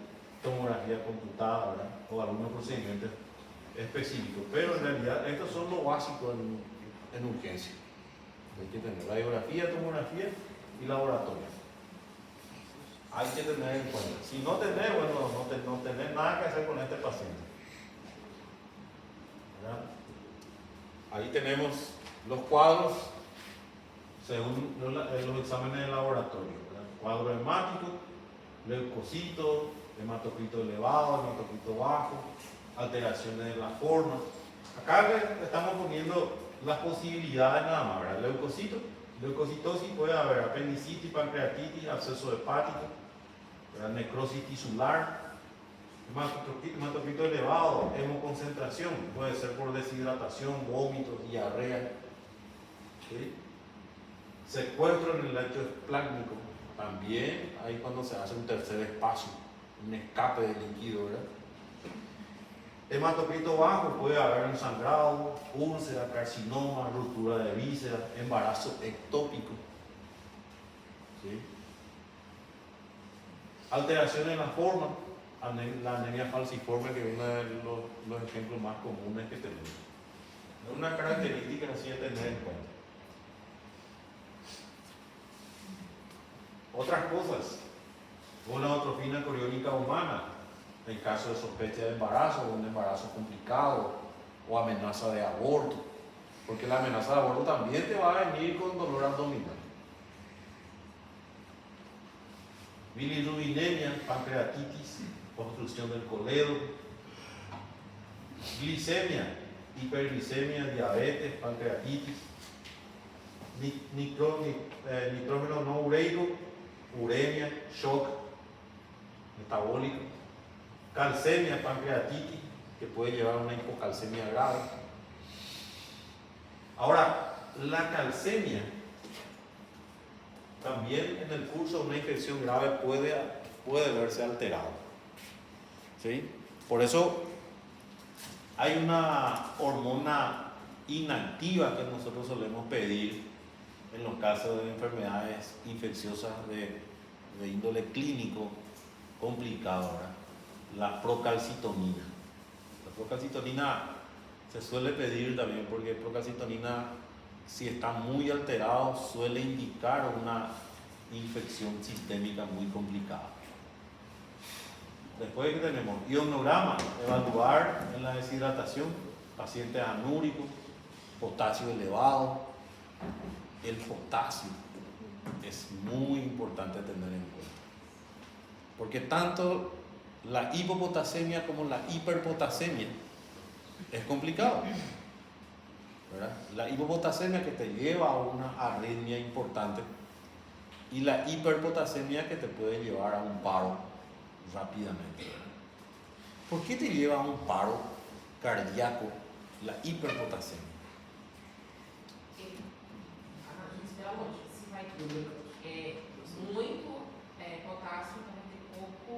tomografía computada, ¿verdad? O algunos procedimientos específicos. Pero en realidad estos son lo básico en urgencia. Hay que tener radiografía, tomografía y laboratorio. Hay que tener en cuenta. Si no tenés, bueno, no tenés nada que hacer con este paciente, ¿verdad? Ahí tenemos los cuadros según los exámenes de laboratorio, ¿verdad? Cuadro hemático, leucocito, hematocrito elevado, hematocrito bajo, alteraciones de la forma. Acá le estamos poniendo las posibilidades nada más, ¿verdad? Leucocitosis, puede haber apendicitis, pancreatitis, absceso hepático, ¿verdad? Necrosis tisular, hematocrito elevado, hemoconcentración, puede ser por deshidratación, vómitos, diarrea, ¿sí? Secuestro en el lecho esplácnico, también ahí cuando se hace un tercer espacio, un escape de líquido, ¿verdad? Hematocrito bajo, puede haber un sangrado, úlcera, carcinoma, ruptura de vísceras, embarazo ectópico, ¿sí? Alteraciones en la forma, la anemia falciforme, que es uno de los ejemplos más comunes que tenemos. Es una característica así a tener en cuenta. Otras cosas, una atrofina coriónica humana, en caso de sospecha de embarazo o un embarazo complicado o amenaza de aborto, porque la amenaza de aborto también te va a venir con dolor abdominal. Bilirrubinemia, pancreatitis, obstrucción del coledo, glicemia, hiperglicemia, diabetes, pancreatitis, nitrógeno no ureico, uremia, shock metabólico, calcemia, pancreatitis, que puede llevar a una hipocalcemia grave. Ahora, la calcemia también en el curso de una infección grave puede verse alterado, ¿sí? Por eso hay una hormona inactiva que nosotros solemos pedir en los casos de enfermedades infecciosas de índole clínico complicado, ¿verdad? La procalcitonina. La procalcitonina se suele pedir también porque procalcitonina, si está muy alterado, suele indicar una infección sistémica muy complicada. Después que tenemos ionograma, evaluar en la deshidratación, paciente anúrico, potasio elevado. El potasio es muy importante tener en cuenta, porque tanto la hipopotasemia como la hiperpotasemia es complicado, ¿verdad? La hipopotasemia que te lleva a una arritmia importante y la hiperpotasemia que te puede llevar a un paro rápidamente, ¿verdad? ¿Por qué te lleva a un paro cardíaco la hiperpotasemia? Muito potássio, então vai ter pouco.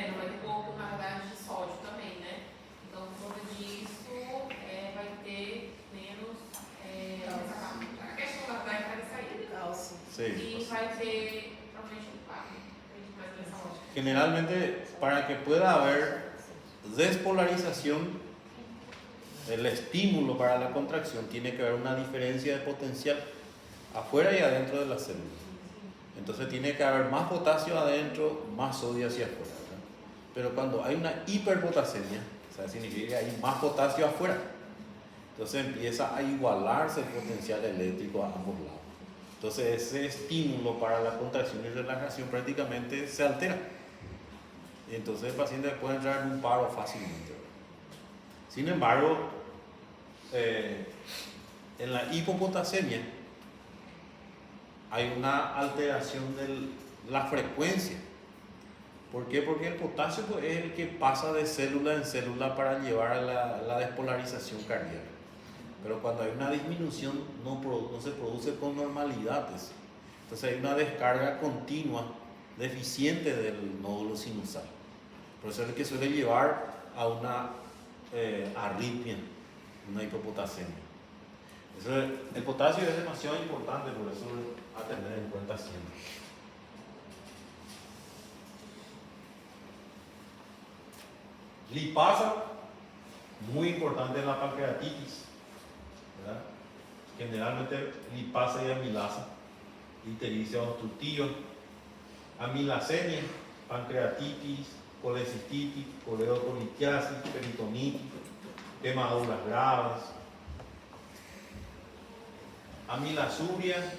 Não vai ter pouco, na verdade, de sódio também, né? Então, por conta disso, vai ter menos. A questão da vai sair, Cálcio. e vai ter provavelmente um quadro. Mais nessa lógica. Generalmente, para que pueda haber despolarización, el estímulo para la contracción tiene que haber una diferencia de potencial afuera y adentro de la célula. Entonces tiene que haber más potasio adentro, más sodio hacia afuera, ¿verdad? Pero cuando hay una hiperpotasemia, o sea, significa que hay más potasio afuera. Entonces empieza a igualarse el potencial eléctrico a ambos lados. Entonces ese estímulo para la contracción y relajación prácticamente se altera. Y entonces el paciente puede entrar en un paro fácilmente, ¿verdad? Sin embargo, en la hipopotasemia hay una alteración de la frecuencia. ¿Por qué? Porque el potasio pues, es el que pasa de célula en célula para llevar a la despolarización cardíaca. Pero cuando hay una disminución no se produce con normalidad. Entonces hay una descarga continua deficiente del nódulo sinusal. Por eso es el que suele llevar a una arritmia, una hipopotasemia. El potasio es demasiado importante, por eso a tener en cuenta siempre. Lipasa, muy importante en la pancreatitis, ¿verdad? Generalmente lipasa y amilasa, ictericia obstructiva, amilacemia, pancreatitis, colecistitis, coledocolitiasis, peritonitis, quemaduras graves, amilasuria,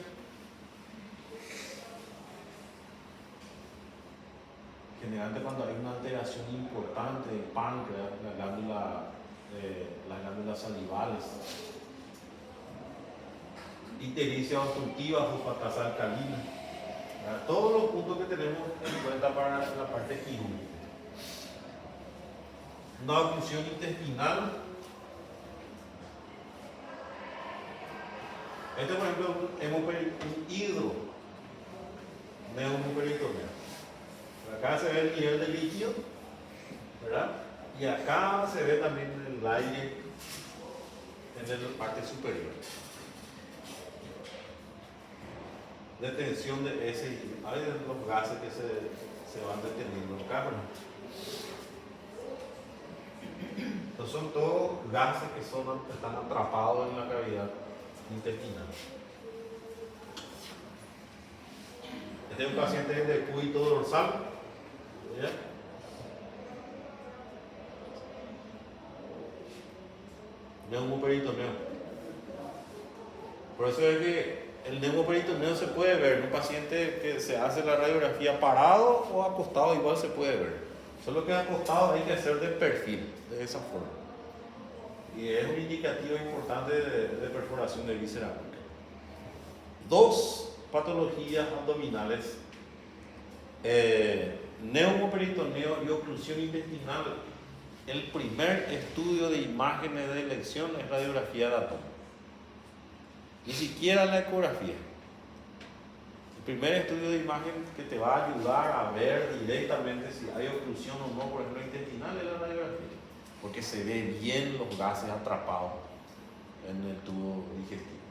generalmente cuando hay una alteración importante del páncreas, las glándulas salivales, ictericia obstructiva, fosfatasa alcalina, ¿verdad? Todos los puntos que tenemos en cuenta para la parte quirúrgica. Una oclusión intestinal. Este, por ejemplo, es un hidro neumoperitoneal. Acá se ve el nivel de líquido, ¿verdad? Y acá se ve también el aire en la parte superior. detención de ese, hay de los gases que se van deteniendo acá. Entonces son todos gases que están atrapados en la cavidad intestinal. Este es un paciente de cúbito dorsal. ¿Ya? Neumoperitoneo. Por eso es que el neumoperitoneo se puede ver en un paciente que se hace la radiografía parado o acostado, igual se puede ver. Solo que acostado hay que hacer de perfil, de esa forma. Y es un indicativo importante de perforación de víscera. Dos patologías abdominales, neumoperitoneo y oclusión intestinal. El primer estudio de imágenes de elección es radiografía de abdomen. Ni siquiera la ecografía. El primer estudio de imagen que te va a ayudar a ver directamente si hay oclusión o no, por ejemplo, intestinal, es la radiografía. Porque se ve bien los gases atrapados en el tubo digestivo.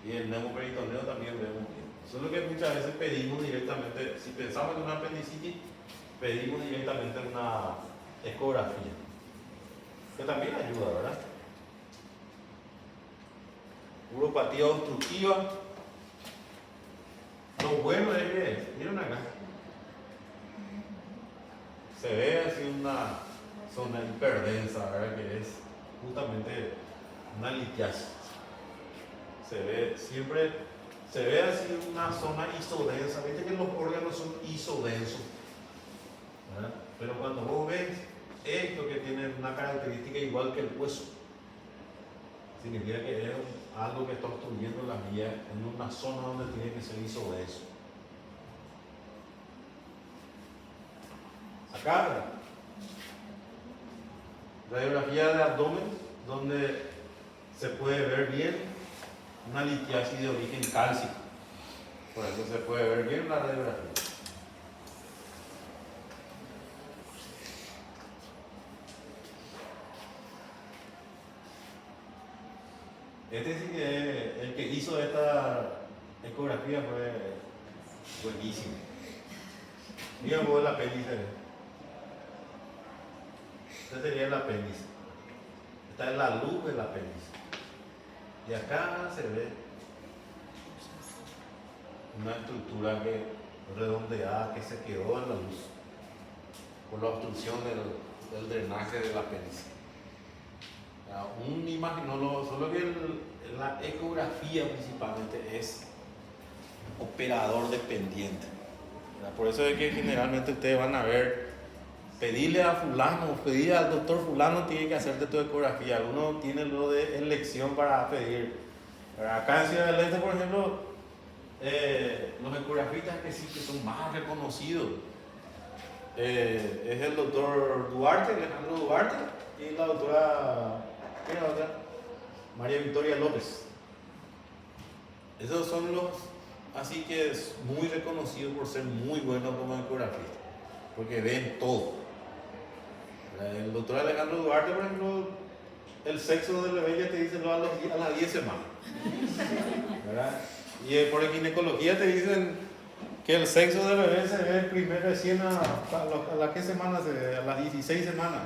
Y el neumoperitoneo también vemos bien. Solo que muchas veces pedimos directamente, si pensamos en una apendicitis, pedimos directamente una ecografía, que también ayuda, ¿verdad? Uropatía obstructiva. Lo bueno es que, miren acá, se ve así una zona hiperdensa, ¿verdad? Que es justamente una litiasis. Se ve así una zona isodensa. Viste que los órganos son isodensos, ¿verdad? Pero cuando vos ves esto que tiene una característica igual que el hueso, significa que es algo que está obstruyendo la vía en una zona donde tiene que ser isodenso. Acá, radiografía de abdomen, donde se puede ver bien una litiasis de origen cálcico. Por eso se puede ver bien la radiografía. Este sí que el que hizo esta ecografía fue buenísimo. Mira vos el apéndice. Este sería el apéndice. Esta es la luz del apéndice. Y acá se ve una estructura redondeada que se quedó en la luz por la obstrucción del drenaje del apéndice. Un imaginólogo, solo que la ecografía principalmente es operador dependiente. Por eso es que generalmente ustedes van a ver, pedirle a fulano, pedirle al doctor fulano tiene que hacerte tu ecografía. Algunos tienen lo de elección para pedir. Acá en Ciudad del Este, por ejemplo, los ecografistas que sí que son más reconocidos es el doctor Duarte, Alejandro Duarte, y la doctora, ¿qué era la otra? María Victoria López. Esos son los, así que es muy reconocidos por ser muy buenos como ecografistas, porque ven todo. El doctor Alejandro Duarte, por ejemplo, el sexo del bebé ya te dice a las 10 semanas. ¿Verdad? Y por ginecología te dicen que el sexo del bebé se ve primero recién a las ¿qué semanas se ve? A las 16 semanas.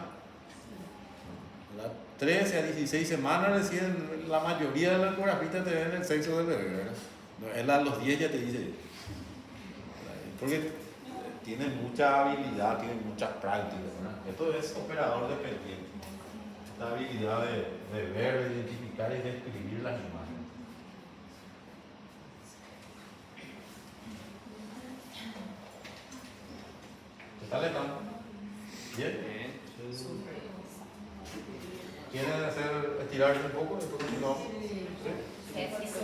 ¿Verdad? 13 a 16 semanas recién la mayoría de los ecografistas te ven el sexo del bebé, ¿verdad? Él a los 10 ya te dice. Porque tiene mucha habilidad, tiene mucha práctica, ¿verdad? Esto es operador dependiente. Esta habilidad de ver, de identificar y de escribir las imágenes. ¿Está lejano? ¿Bien? ¿Quieren estirarse un poco? Después continuamos. ¿Sí? É, isso.